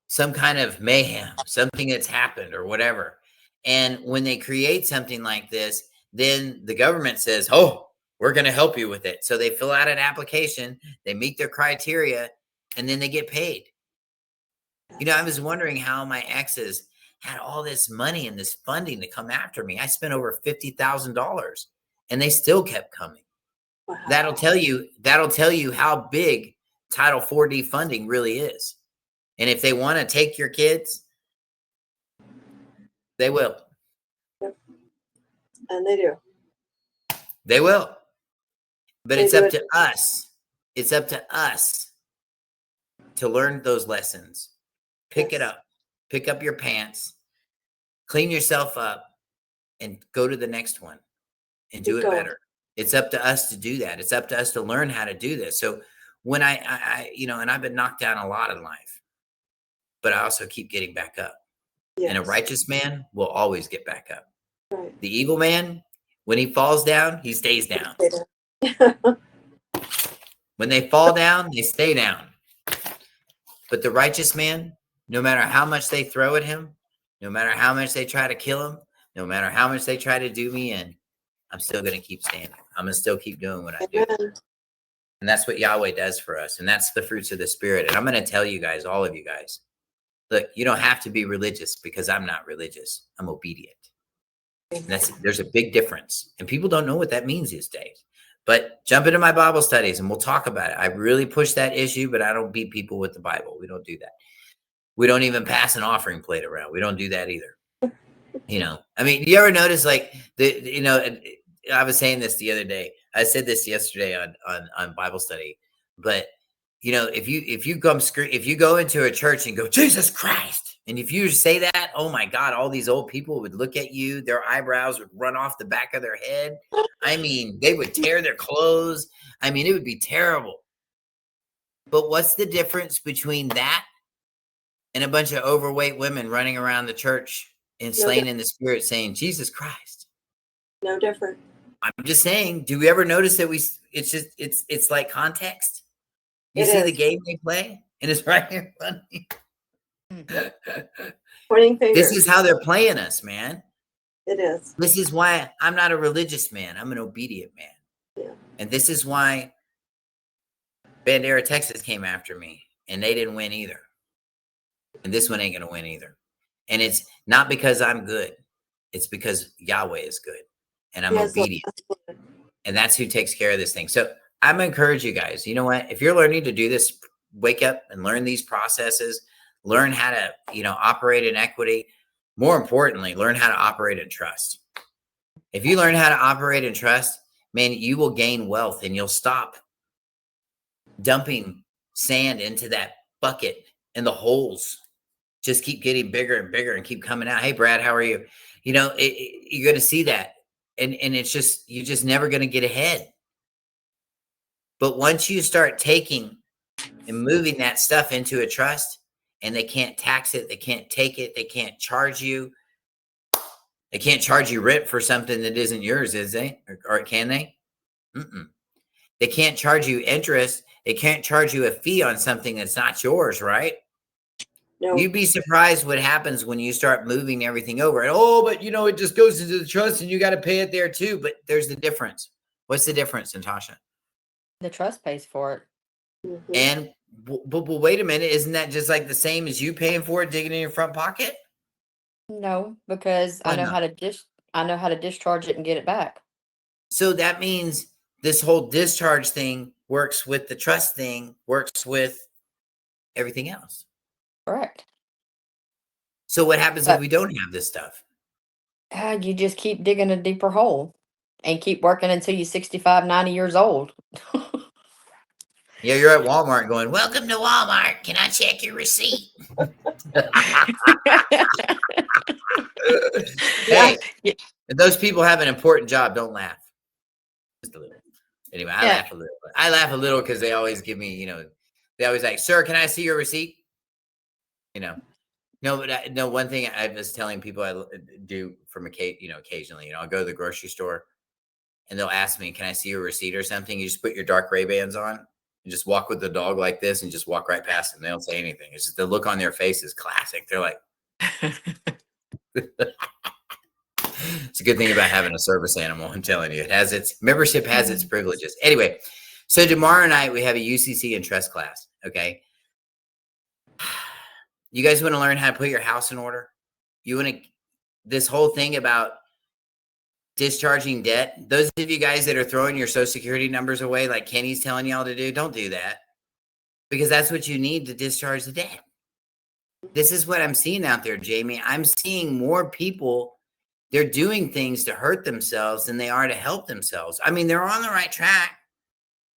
some kind of mayhem, something that's happened or whatever. And when they create something like this, then the government says, oh, we're going to help you with it. So they fill out an application, they meet their criteria, and then they get paid. I was wondering how my exes had all this money and this funding to come after me. I spent over $50,000 and they still kept coming. Wow. That'll tell you how big Title 4D funding really is. And if they want to take your kids, they will. Yep. And they do. They will. But it's up to us. It's up to us to learn those lessons. Pick it up. Pick up your pants. Clean yourself up and go to the next one and do it better. It's up to us to do that. It's up to us to learn how to do this. So when I and I've been knocked down a lot in life, but I also keep getting back up. Yes. And a righteous man will always get back up. Right. The evil man, when he falls down, he stays down. When they fall down, they stay down. But the righteous man, no matter how much they throw at him, no matter how much they try to kill him, no matter how much they try to do me in, I'm still going to keep standing. I'm going to still keep doing what I do. And that's what Yahweh does for us. And that's the fruits of the Spirit. And I'm going to tell you guys, all of you guys, look, you don't have to be religious because I'm not religious. I'm obedient. And there's a big difference. And people don't know what that means these days. But jump into my Bible studies and we'll talk about it. I really push that issue, but I don't beat people with the Bible. We don't do that. We don't even pass an offering plate around. We don't do that either. I mean, do you ever notice like I was saying this the other day. I said this yesterday on Bible study, but if you go into a church and go, Jesus Christ, and if you say that, oh my God, all these old people would look at you, their eyebrows would run off the back of their head. I mean, they would tear their clothes. I mean, it would be terrible. But what's the difference between that and a bunch of overweight women running around the church and slain in the spirit saying, Jesus Christ? No different. I'm just saying, do we ever notice that it's like context? You see the game they play, and it's right here funny. Pointing fingers. This is how they're playing us, man. It is. This is why I'm not a religious man. I'm an obedient man. Yeah. And this is why Bandera, Texas came after me, and they didn't win either. And this one ain't going to win either. And it's not because I'm good. It's because Yahweh is good, and I'm obedient. And that's who takes care of this thing. So I'm going to encourage you guys. You know what? If you're learning to do this, wake up and learn these processes, learn how to, operate in equity. More importantly, learn how to operate in trust. If you learn how to operate in trust, man, you will gain wealth and you'll stop dumping sand into that bucket and the holes just keep getting bigger and bigger and keep coming out. Hey, Brad, how are you? You're going to see that. And it's just, you're just never going to get ahead. But once you start taking and moving that stuff into a trust, and they can't tax it, they can't take it, they can't charge you. They can't charge you rent for something that isn't yours, is they? Or can they? They can't charge you interest. They can't charge you a fee on something that's not yours, right? No. You'd be surprised what happens when you start moving everything over. And but it just goes into the trust and you got to pay it there too. But there's the difference. What's the difference, Natasha? The trust pays for it. Mm-hmm. And but wait a minute, isn't that just like the same as you paying for it, digging in your front pocket? No, because Why I know not? how to discharge it and get it back. So that means this whole discharge thing works with the trust thing, works with everything else. Correct. So what happens if we don't have this stuff? You just keep digging a deeper hole and keep working until you're 65, 90 years old. Yeah, you're at Walmart going, welcome to Walmart. Can I check your receipt? Hey, if those people have an important job, don't laugh. Just a little. Anyway, I laugh a little. I laugh a little because they always give me, they always like, sir, can I see your receipt? No, but one thing I was telling people I do from occasionally, I'll go to the grocery store and they'll ask me, can I see your receipt or something? You just put your dark Ray-Bans on and just walk with the dog like this and just walk right past them. They don't say anything. It's just the look on their face is classic. They're like, it's a good thing about having a service animal. I'm telling you, membership has its privileges. Anyway, so tomorrow night we have a UCC and trust class. Okay. You guys want to learn how to put your house in order? You want to, this whole thing about discharging debt, those of you guys that are throwing your social security numbers away like Kenny's telling y'all to do, don't do that, because that's what you need to discharge the debt. This is what I'm seeing out there, Jamie. I'm seeing more people, they're doing things to hurt themselves than they are to help themselves. I mean, they're on the right track.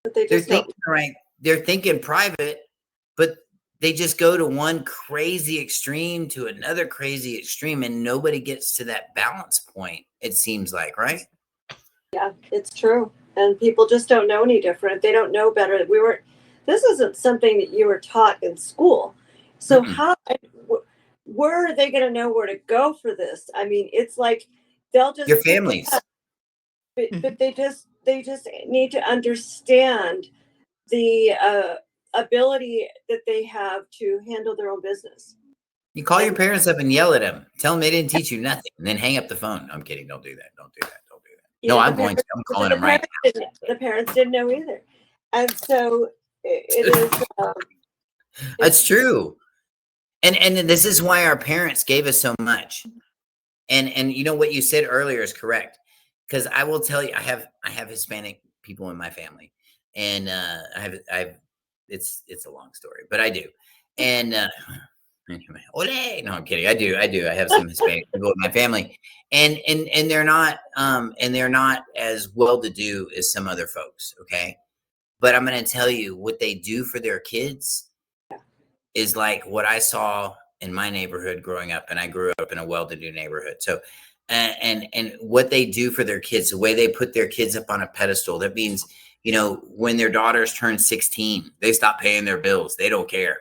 But they They're just thinking right. They're thinking private, but they just go to one crazy extreme to another crazy extreme, and nobody gets to that balance point, it seems like, right? Yeah, it's true. And people just don't know any different. They don't know better. This isn't something that you were taught in school. So where are they going to know where to go for this? I mean, it's like they'll just your families. But they just need to understand the ability that they have to handle their own business. You call your parents up and yell at them. Tell them they didn't teach you nothing, and then hang up the phone. I'm kidding. Don't do that. Don't do that. Don't do that. No, I'm going to. I'm calling them right now. The parents didn't know either. And so it is. That's true. And this is why our parents gave us so much. And what you said earlier is correct. Because I will tell you, I have Hispanic people in my family, and it's a long story, but I do. And anyway, ole! No, I'm kidding. I do. I have some Hispanic people in my family, and they're not as well to do as some other folks. Okay, but I'm going to tell you what they do for their kids is like what I saw in my neighborhood growing up, and I grew up in a well-to-do neighborhood. So, and what they do for their kids, the way they put their kids up on a pedestal, that means, when their daughters turn 16, they stop paying their bills. They don't care.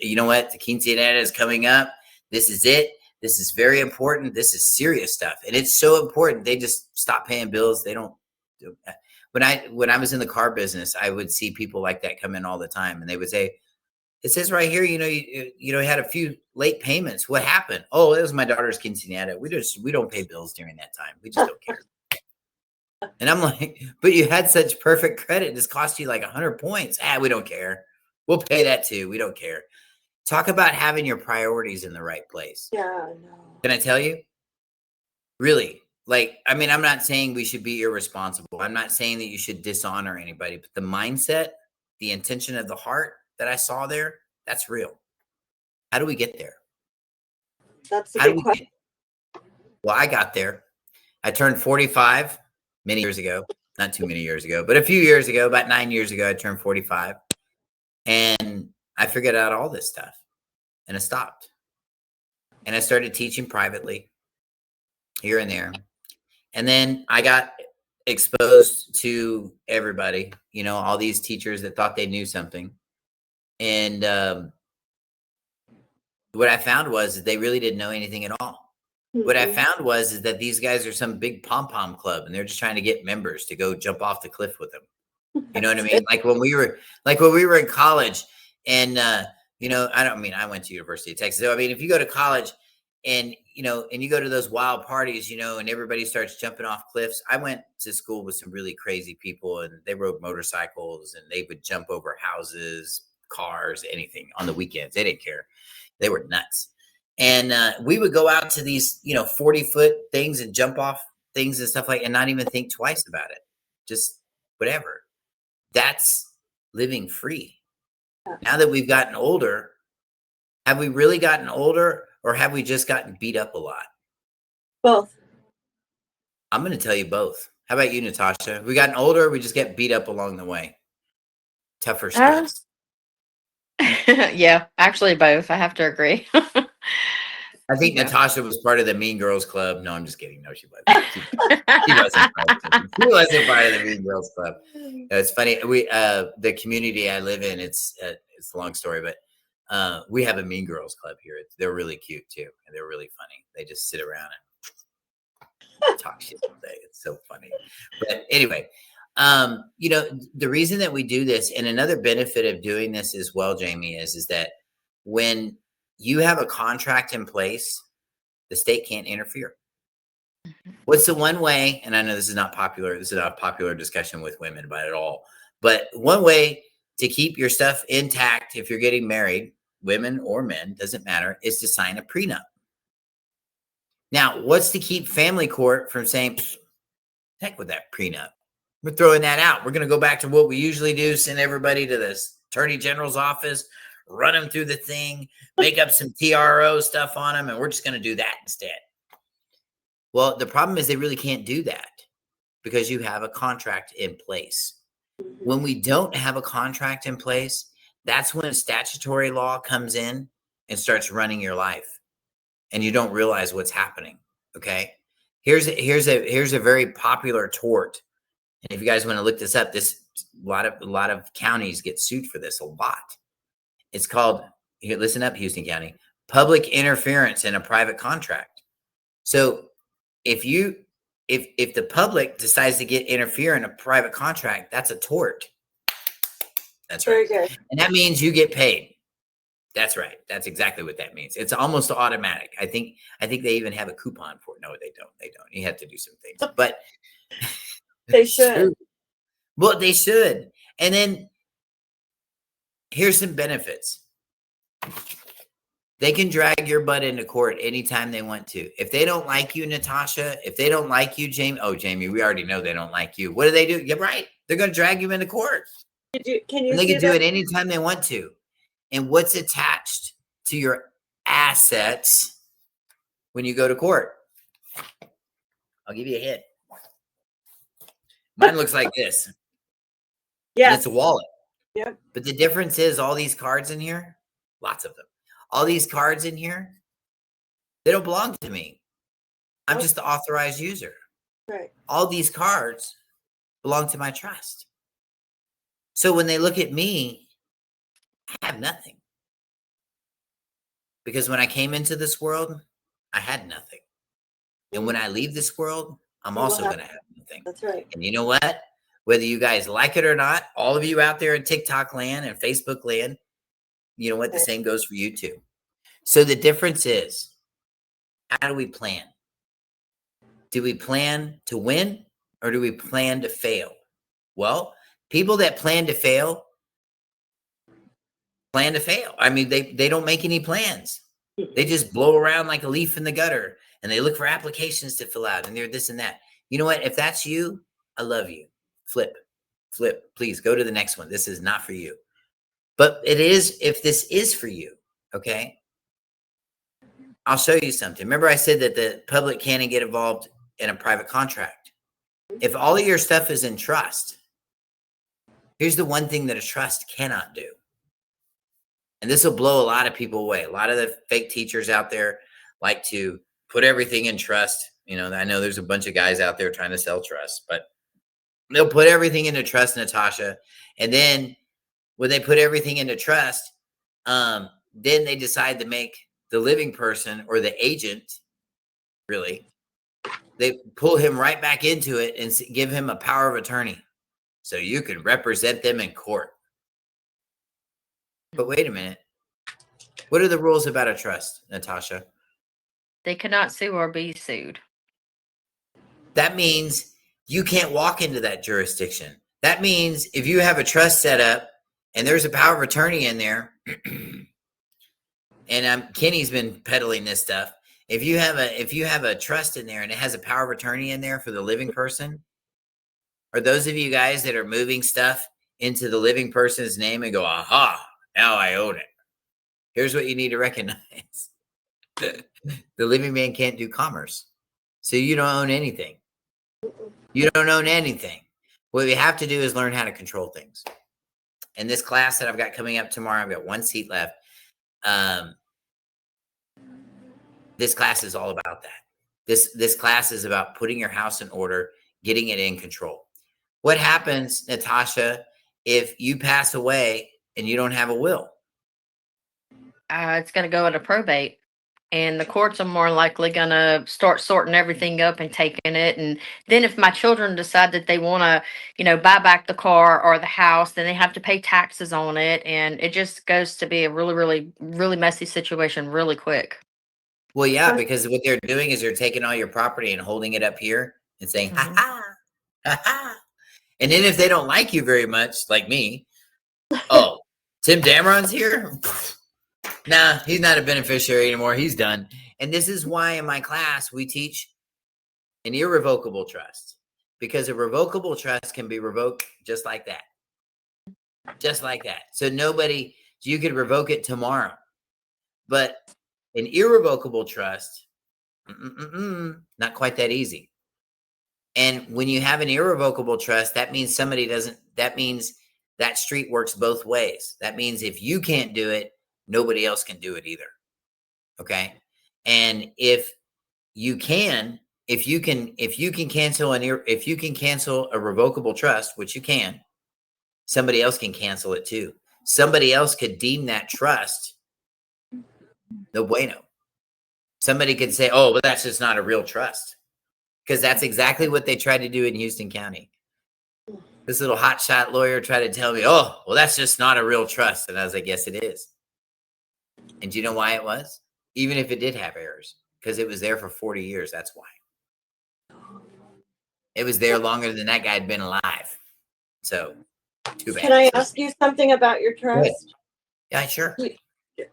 You know what? The quinceañera is coming up. This is it. This is very important. This is serious stuff. And it's so important. They just stop paying bills. They don't do that. When I was in the car business, I would see people like that come in all the time, and they would say, it says right here, you had a few late payments. What happened? Oh, it was my daughter's quinceañera. We don't pay bills during that time. We just don't care. And I'm like, but you had such perfect credit. This cost you like 100 points. We don't care. We'll pay that too. We don't care. Talk about having your priorities in the right place. Yeah, no. Can I tell you? Really? I'm not saying we should be irresponsible. I'm not saying that you should dishonor anybody, but the mindset, the intention of the heart that I saw there, that's real. How do we get there? That's the big question. Well, I got there. I turned 45 many years ago, not too many years ago, but a few years ago, about 9 years ago, I turned 45, and I figured out all this stuff, and I stopped, and I started teaching privately here and there. And then I got exposed to everybody, all these teachers that thought they knew something. And what I found was that they really didn't know anything at all. Mm-hmm. What I found was is that these guys are some big pom-pom club, and they're just trying to get members to go jump off the cliff with them. You know what I mean? Like when we were in college, and I went to University of Texas. So, if you go to college and you go to those wild parties, and everybody starts jumping off cliffs. I went to school with some really crazy people, and they rode motorcycles, and they would jump over houses, cars, anything on the weekends. They didn't care. They were nuts. And we would go out to these, 40-foot things and jump off things and stuff and not even think twice about it. Just whatever. That's living free. Now that we've gotten older, have we really gotten older, or have we just gotten beat up a lot? Both. I'm going to tell you both. How about you, Natasha? Have we gotten older, or we just get beat up along the way? Tougher stuff. Yeah, actually both. I have to agree. I think Natasha was part of the Mean Girls Club. No, I'm just kidding. No, she wasn't. She wasn't part of the Mean Girls Club. It's funny. We the community I live in, it's a long story, but we have a Mean Girls Club here. They're really cute too, and they're really funny. They just sit around and talk shit all day. It's so funny. But anyway, the reason that we do this, and another benefit of doing this as well, Jamie, is that when you have a contract in place, the state can't interfere. What's the one way? And I know this is not popular. This is not a popular discussion with women about it all. But one way to keep your stuff intact, if you're getting married, women or men, doesn't matter, is to sign a prenup. Now, what's to keep family court from saying, heck with that prenup? We're throwing that out. We're going to go back to what we usually do, send everybody to the attorney general's office, run them through the thing, make up some TRO stuff on them, and we're just going to do that instead. Well, the problem is they really can't do that because you have a contract in place. When we don't have a contract in place, that's when statutory law comes in and starts running your life, and you don't realize what's happening. Okay, here's a very popular tort, and if you guys want to look this up, a lot of counties get sued for this a lot. It's called, here, listen up, Houston County, public interference in a private contract. So if the public decides to interfere in a private contract, that's a tort. That's right. Very good. And that means you get paid. That's right. That's exactly what that means. It's almost automatic. I think they even have a coupon for it. No, they don't. They don't. You have to do some things, but they should. Well, they should. And then here's some benefits. They can drag your butt into court anytime they want to. If they don't like you, Natasha, if they don't like you, Jamie, Jamie, we already know they don't like you. What do? You're right. They're going to drag you into court. Can you and they see can do that? it anytime they want to. And what's attached to your assets when you go to court? I'll give you a hint. Mine looks like this. Yes. And it's a wallet. Yep. But the difference is all these cards in here, lots of them. All these cards in here, they don't belong to me. I'm just the authorized user. Right. All these cards belong to my trust. So when they look at me, I have nothing. Because when I came into this world, I had nothing. And when I leave this world, I'm also going to have nothing. That's right. And you know what? Whether you guys like it or not, all of you out there in TikTok land and Facebook land, you know what? The same goes for you too. So the difference is, how do we plan? Do we plan to win or do we plan to fail? Well, people that plan to fail. I mean, they don't make any plans. They just blow around like a leaf in the gutter and they look for applications to fill out and they're this and that. You know what? If that's you, I love you. Flip. Please go to the next one. This is not for you. But it is, if this is for you, okay? I'll show you something. Remember I said that the public can't get involved in a private contract. If all of your stuff is in trust, here's the one thing that a trust cannot do. And this will blow a lot of people away. A lot of the fake teachers out there like to put everything in trust. You know, I know there's a bunch of guys out there trying to sell trust, but they'll put everything into trust, Natasha. And then when they put everything into trust, then they decide to make the living person or the agent, really, they pull him right back into it and give him a power of attorney so you can represent them in court. But wait a minute. What are the rules about a trust, Natasha? They cannot sue or be sued. That means you can't walk into that jurisdiction. That means if you have a trust set up and there's a power of attorney in there, and Kenny's been peddling this stuff. If you have a trust in there and it has a power of attorney in there for the living person, or those of you guys that are moving stuff into the living person's name and go, aha, now I own it. Here's what you need to recognize. The living man can't do commerce. So you don't own anything. You don't own anything. What we have to do is learn how to control things. In this class that I've got coming up tomorrow, I've got one seat left. This class is all about that. This class is about putting your house in order, getting it in control. What happens, Natasha, if you pass away and you don't have a will? It's going to go into probate. And the courts are more likely going to start sorting everything up and taking it. And then if my children decide that they want to, buy back the car or the house, then they have to pay taxes on it. And it just goes to be a really, really, really messy situation really quick. Well, yeah, because what they're doing is they're taking all your property and holding it up here and saying, ha ha, ha ha. And then if they don't like you very much, like me, oh, Tim Dameron's here? Nah, he's not a beneficiary anymore. He's done. And this is why in my class we teach an irrevocable trust, because a revocable trust can be revoked just like that. Just like that. So you could revoke it tomorrow. But an irrevocable trust, not quite that easy. And when you have an irrevocable trust, that means that means that street works both ways. That means if you can't do it, nobody else can do it either. Okay. And if you can cancel a revocable trust, which you can, somebody else can cancel it too. Somebody else could deem that trust no bueno. Somebody could say, oh, but that's just not a real trust. Because that's exactly what they tried to do in Houston County. This little hotshot lawyer tried to tell me, oh, well, that's just not a real trust. And I was like, yes, it is. And do you know why it was? Even if it did have errors, because it was there for 40 years. That's why. It was there longer than that guy had been alive. So, too bad. Can I ask you something about your trust? Yeah, sure.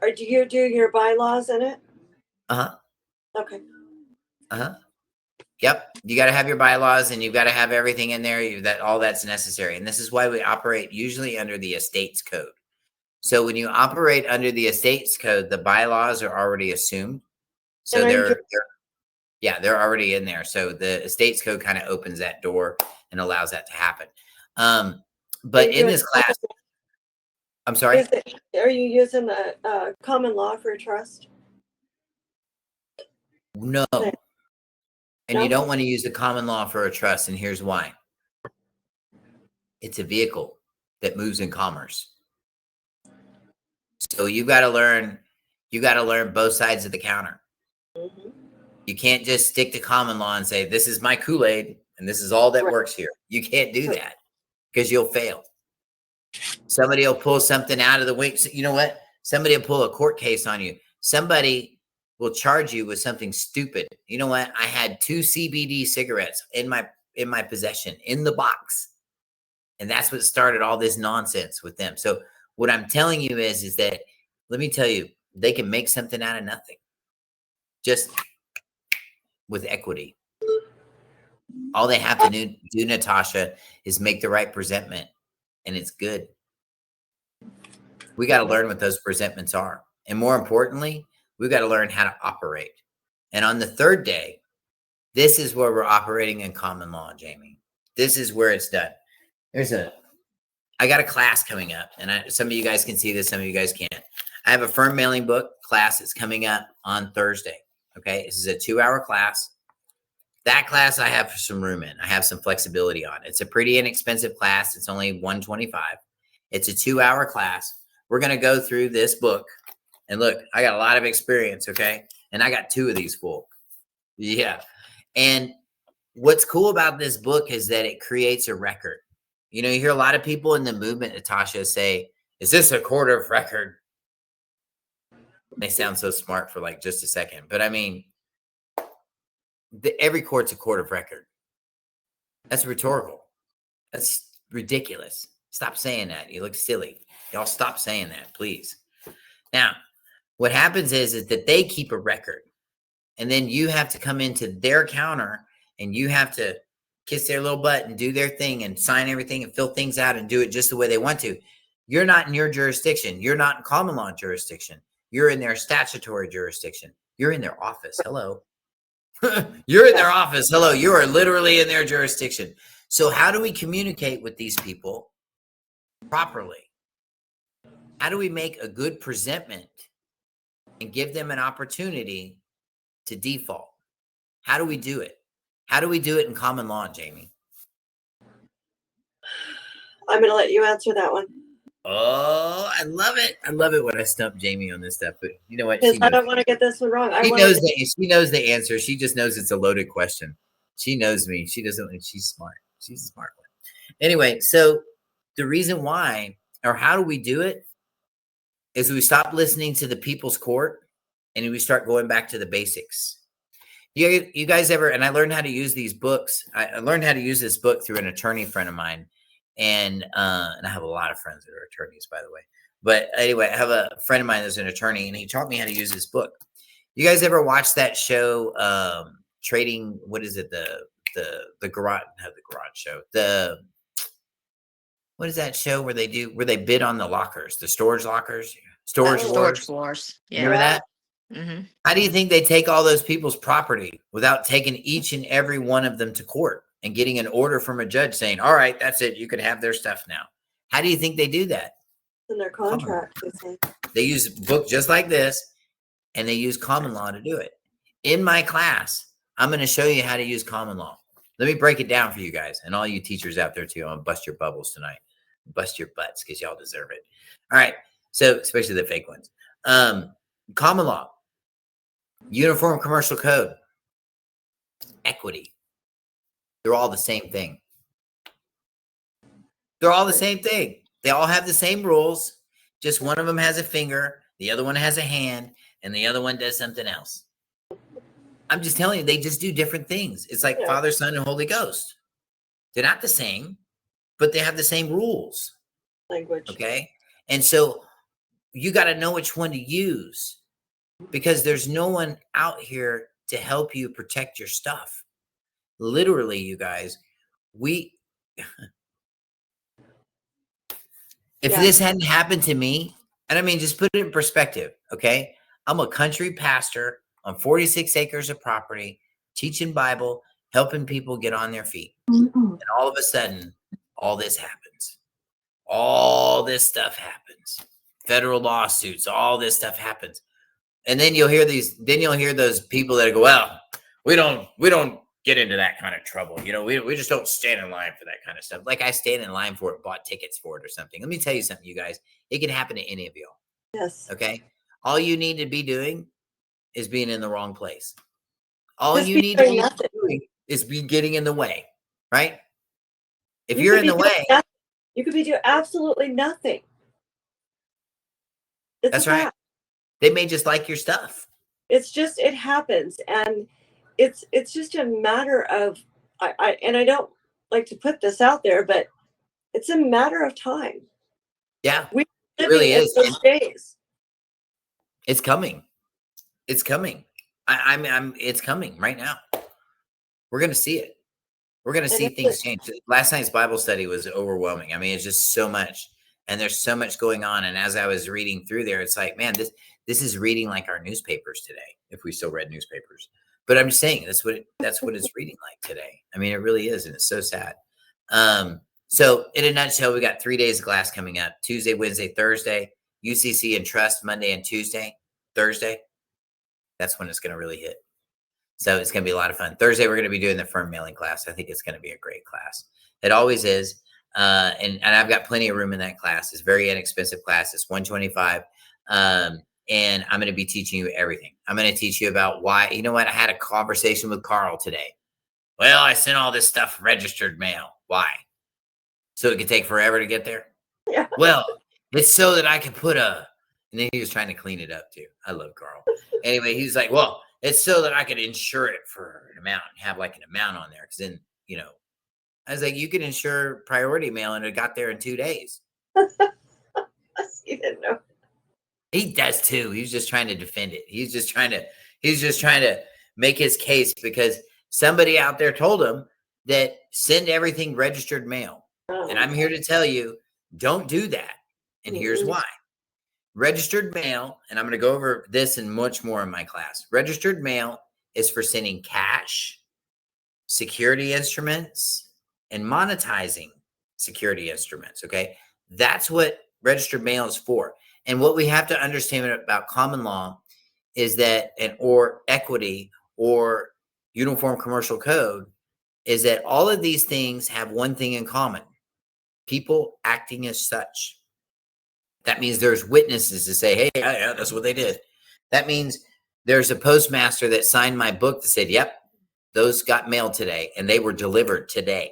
Or do you do your bylaws in it? Uh-huh. Okay. Uh-huh. Yep. You got to have your bylaws and you've got to have everything in there that all that's necessary. And this is why we operate usually under the estates code. So when you operate under the estates code, the bylaws are already assumed. So And they're already in there. So the estates code kind of opens that door and allows that to happen. But in this class, I'm sorry. Are you using the common law for a trust? No. Okay. And No? you don't want to use the common law for a trust. And here's why. It's a vehicle that moves in commerce. So you got to learn both sides of the counter. Mm-hmm. You can't just stick to common law and say, this is my Kool-Aid and this is all that Right. works here. You can't do that because you'll fail. Somebody will pull something out of the wing. You know what? Somebody will pull a court case on you. Somebody will charge you with something stupid. You know what? I had 2 CBD cigarettes in my possession in the box. And that's what started all this nonsense with them. So what I'm telling you is that, let me tell you, they can make something out of nothing. Just with equity. All they have to do, Natasha, is make the right presentment. And it's good. We got to learn what those presentments are. And more importantly, we got to learn how to operate. And on the third day, this is where we're operating in common law, Jamie. This is where it's done. I got a class coming up, and some of you guys can see this, some of you guys can't. I have a firm mailing book class that's coming up on Thursday. Okay, this is a 2-hour class. That class I have some room in. I have some flexibility on. It's a pretty inexpensive class. It's only $125. It's a 2-hour class. We're going to go through this book. And look, I got a lot of experience, okay? And I got 2 of these full. Yeah. And what's cool about this book is that it creates a record. You know, you hear a lot of people in the movement, Natasha, say, is this a court of record? They sound so smart for like just a second. But I mean, every court's a court of record. That's rhetorical. That's ridiculous. Stop saying that. You look silly. Y'all stop saying that, please. Now, what happens is that they keep a record. And then you have to come into their counter and you have to kiss their little butt and do their thing and sign everything and fill things out and do it just the way they want to. You're not in your jurisdiction. You're not in common law jurisdiction. You're in their statutory jurisdiction. You're in their office. Hello. You're in their office. Hello. You are literally in their jurisdiction. So how do we communicate with these people properly? How do we make a good presentment and give them an opportunity to default? How do we do it? How do we do it in common law, Jamie? I'm going to let you answer that one. Oh, I love it. I love it when I stump Jamie on this stuff. But you know what? Because I don't want to get this one wrong. She knows the answer. She just knows it's a loaded question. She knows me. She doesn't. She's smart. She's a smart one. Anyway, so the reason why, or how do we do it, is we stop listening to the people's court and we start going back to the basics. You guys ever, and I learned how to use these books. I learned how to use this book through an attorney friend of mine. And I have a lot of friends that are attorneys, by the way. But anyway, I have a friend of mine that's an attorney, and he taught me how to use this book. You guys ever watch that show, Trading? What is it? The garage? Not the garage show. What is that show where they bid on the lockers, the storage lockers, storage Wars. Yeah. Remember that? Mm-hmm. How do you think they take all those people's property without taking each and every one of them to court and getting an order from a judge saying, all right, that's it. You can have their stuff now. How do you think they do that? In their contract. They use a book just like this, and they use common law to do it. In my class, I'm going to show you how to use common law. Let me break it down for you guys and all you teachers out there too. I'm going to bust your bubbles tonight. Bust your butts because y'all deserve it. All right. So especially the fake ones. Common law. Uniform Commercial Code, equity. They're all the same thing. They're all the same thing. They all have the same rules. Just one of them has a finger, the other one has a hand, and the other one does something else. I'm just telling you, they just do different things. It's like Father, Son, and Holy Ghost. They're not the same, but they have the same rules. Language. Okay? And so you got to know which one to use, because there's no one out here to help you protect your stuff. Literally, you guys, if Yeah. this hadn't happened to me, and I mean, just put it in perspective, okay? I'm a country pastor on 46 acres of property, teaching Bible, helping people get on their feet. And all of a sudden, all this happens. All this stuff happens. Federal lawsuits, all this stuff happens. And then you'll hear those people that go, well, we don't get into that kind of trouble. You know, we just don't stand in line for that kind of stuff. Like I stand in line for it, bought tickets for it or something. Let me tell you something, you guys. It can happen to any of y'all. Yes. Okay. All you need to be doing is being in the wrong place. All Just you be need to doing be nothing. doing is be getting in the way, right? If You you're could in the be doing way, nothing. You could be doing absolutely nothing. It's that's a right. fact. They may just like your stuff. It's just, it happens. And it's just a matter of, I don't like to put this out there, but it's a matter of time. Yeah, We're it really living in is. those days. It's coming. It's coming. It's coming right now. We're going to see it. We're going to see things change. Last night's Bible study was overwhelming. I mean, it's just so much, and there's so much going on. And as I was reading through there, it's like, man, this is reading like our newspapers today, if we still read newspapers. But I'm just saying that's what it's reading like today. I mean, it really is, and it's so sad. So in a nutshell, we got 3 days of class coming up: Tuesday, Wednesday, Thursday. UCC and Trust Monday and Tuesday. Thursday, that's when it's going to really hit. So it's going to be a lot of fun. Thursday, we're going to be doing the firm mailing class. I think it's going to be a great class. It always is. And I've got plenty of room in that class. It's a very inexpensive class. It's $125. And I'm going to be teaching you everything. I'm going to teach you about why. You know what? I had a conversation with Carl today. Well, I sent all this stuff registered mail. Why? So it could take forever to get there? Yeah. Well, it's so that I can put and then he was trying to clean it up too. I love Carl. Anyway, he's like, well, it's so that I could insure it for an amount and have like an amount on there. Cause then, you know, I was like, you could insure priority mail and it got there in 2 days. You didn't know. He does too. He's just trying to defend it. He's just trying to make his case because somebody out there told him that send everything registered mail. Oh. And I'm here to tell you, don't do that. And here's why. Registered mail, and I'm going to go over this and much more in my class. Registered mail is for sending cash, security instruments, and monetizing security instruments, okay? That's what registered mail is for. And what we have to understand about common law is that, or equity or uniform commercial code, is that all of these things have one thing in common: people acting as such. That means there's witnesses to say, hey, yeah, that's what they did. That means there's a postmaster that signed my book that said, yep, those got mailed today and they were delivered today,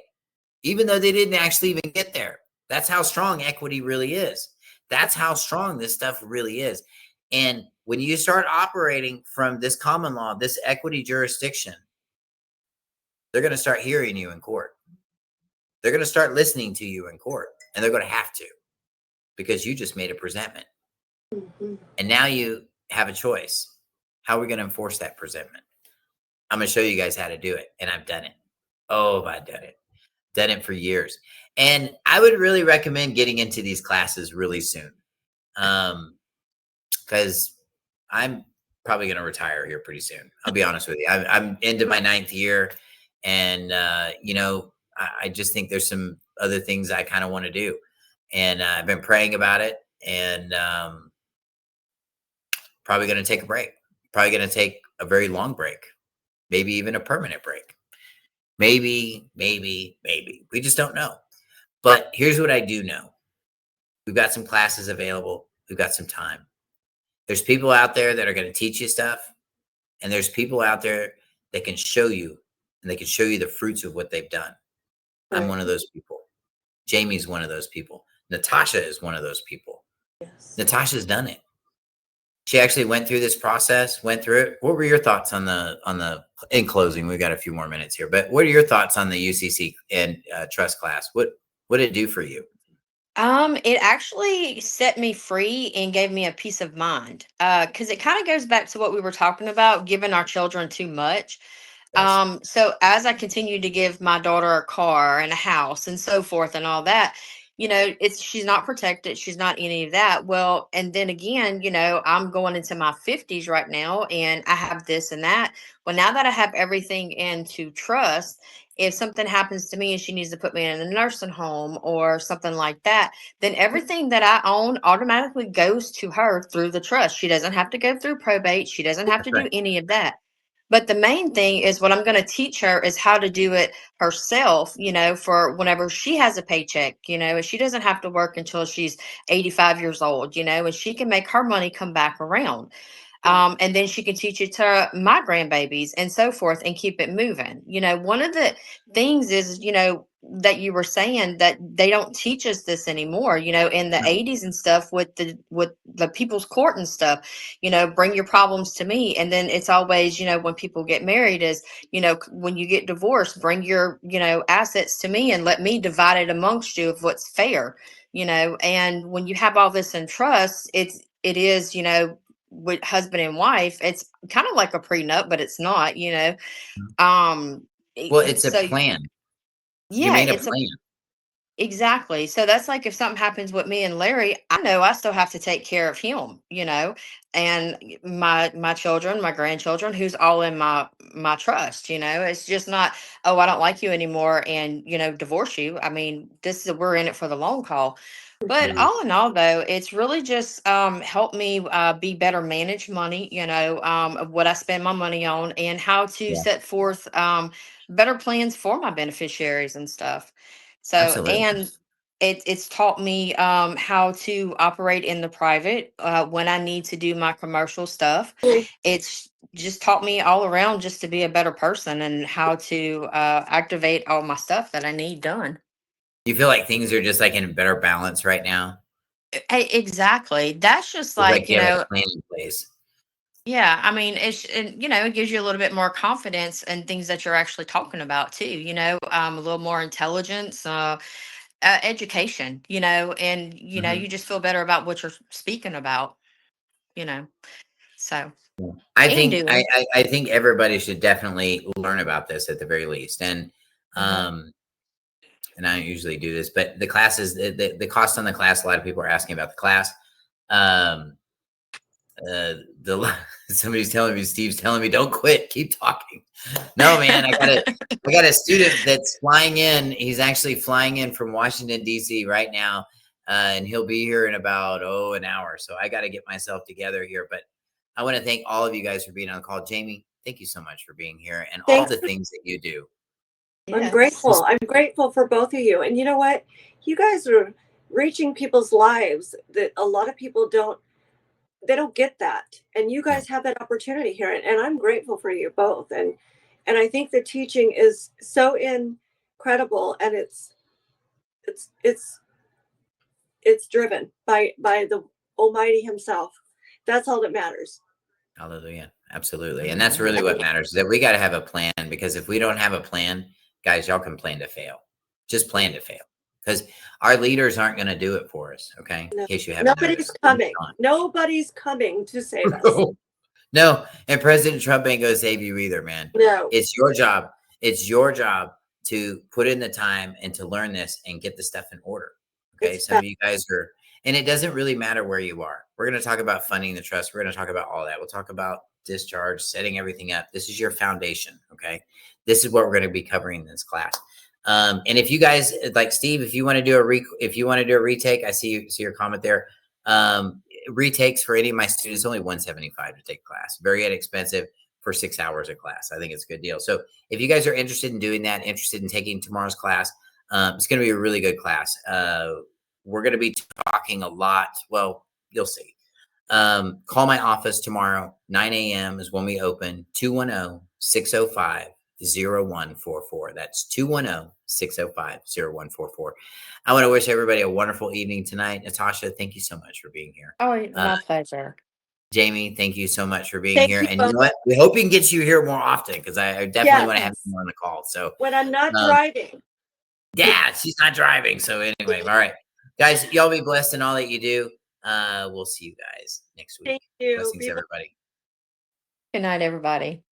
even though they didn't actually even get there. That's how strong equity really is. That's how strong this stuff really is. And when you start operating from this common law, this equity jurisdiction, they're going to start hearing you in court. They're going to start listening to you in court, and they're going to have to, because you just made a presentment. And now you have a choice. How are we going to enforce that presentment? I'm going to show you guys how to do it. And I've done it. Oh, I've done it. Done it for years. And I would really recommend getting into these classes really soon. Because I'm probably going to retire here pretty soon. I'll be honest with you. I'm into my 9th year. And, you know, I just think there's some other things I kind of want to do. And I've been praying about it, and probably going to take a break. Probably going to take a very long break, maybe even a permanent break. Maybe. We just don't know. But here's what I do know. We've got some classes available. We've got some time. There's people out there that are going to teach you stuff, and there's people out there that can show you, and they can show you the fruits of what they've done. Right. I'm one of those people. Jamie's one of those people. Natasha is one of those people. Yes. Natasha's done it. She actually went through this process, went through it. What were your thoughts on the, in closing, we've got a few more minutes here, but what are your thoughts on the UCC and trust class? What did it do for you? It actually set me free and gave me a peace of mind. Because it kind of goes back to what we were talking about, giving our children too much. Yes. So as I continue to give my daughter a car and a house and so forth and all that, she's not protected, she's not any of that. Well, and then again, I'm going into my 50s right now and I have this and that. Well, now that I have everything into trust, if something happens to me and she needs to put me in a nursing home or something like that, then everything that I own automatically goes to her through the trust. She doesn't have to go through probate. She doesn't have That's to right. do any of that. But the main thing is what I'm going to teach her is how to do it herself, for whenever she has a paycheck, and she doesn't have to work until she's 85 years old, and she can make her money come back around. And then she can teach it to my grandbabies and so forth and keep it moving. One of the things is, that you were saying that they don't teach us this anymore, in the No. 80s and stuff with the people's court and stuff, bring your problems to me. And then it's always, when people get married is, when you get divorced, bring your, assets to me and let me divide it amongst you of what's fair, and when you have all this in trust, it is, with husband and wife, it's kind of like a prenup, but it's not, Um, Well, it's a so plan. You yeah, made a it's a plan. exactly. So that's like if something happens with me and Larry, I know I still have to take care of him, and my children, my grandchildren, who's all in my trust, It's just not, oh, I don't like you anymore and, divorce you. I mean, we're in it for the long haul. But Mhm. all in all, though, it's really just helped me be better manage money, of what I spend my money on and how to Yeah, set forth better plans for my beneficiaries and stuff. So, absolutely. and it's taught me how to operate in the private when I need to do my commercial stuff. It's just taught me all around just to be a better person and how to activate all my stuff that I need done. You feel like things are just like in better balance right now? Exactly. That's just It's like like, you have a plan in place. yeah, I mean, it gives you a little bit more confidence and things that you're actually talking about too, a little more intelligence, education, and Mhm. you just feel better about what you're speaking about, you know. So I and think doing. I think everybody should definitely learn about this at the very least. Mhm. Um, and I don't usually do this, but the classes, the cost on the class, a lot of people are asking about the class. Um, the somebody's telling me, Steve's telling me, don't quit, keep talking. No, man, I got a student that's flying in. He's actually flying in from Washington, D.C. right now. And he'll be here in about, an hour. So I got to get myself together here. But I want to thank all of you guys for being on the call. Jamie, thank you so much for being here and all Thanks. the things that you do. I'm Yes. grateful. I'm grateful for both of you. And you know what? You guys are reaching people's lives that a lot of people they don't get that. And you Yeah, guys have that opportunity here. And I'm grateful for you both. And I think the teaching is so incredible and it's it's it's driven by the Almighty Himself. That's all that matters. hallelujah. Absolutely. And that's really what matters is that we got to have a plan because if we don't have a plan, guys, y'all can plan to fail. Just plan to fail because our leaders aren't going to do it for us. Okay. In No, case you haven't nobody's noticed. coming. Nobody's coming to save us. No. No, and President Trump ain't gonna save you either, man. No. It's your job. It's your job to put in the time and to learn this and get the stuff in order. Okay. It's Some of you guys are, and it doesn't really matter where you are. We're going to talk about funding the trust. We're going to talk about all that. We'll talk about discharge, setting everything up. This is your foundation. Okay. This is what we're going to be covering in this class. And if you guys like Steve, if you want to do a retake, I see your comment there. Retakes for any of my students only $175 to take class. Very inexpensive for 6 hours of class. I think it's a good deal. So if you guys are interested in doing that, interested in taking tomorrow's class, it's going to be a really good class. We're going to be talking a lot. Well, you'll see. Call my office tomorrow. 9 a.m. is when we open. 210-605-0144. That's 210-605-0144. I want to wish everybody a wonderful evening tonight. Natasha, thank you so much for being here. Oh, my pleasure. Jamie, thank you so much for being Thank here. you And you both. know what? We hope we can get you here more often because I definitely want to have you on the call. So when I'm not driving. yeah, she's not driving. So anyway, all right. Guys, y'all be blessed in all that you do. We'll see you guys next week. Thank you. Blessings, Be everybody. Good night, everybody.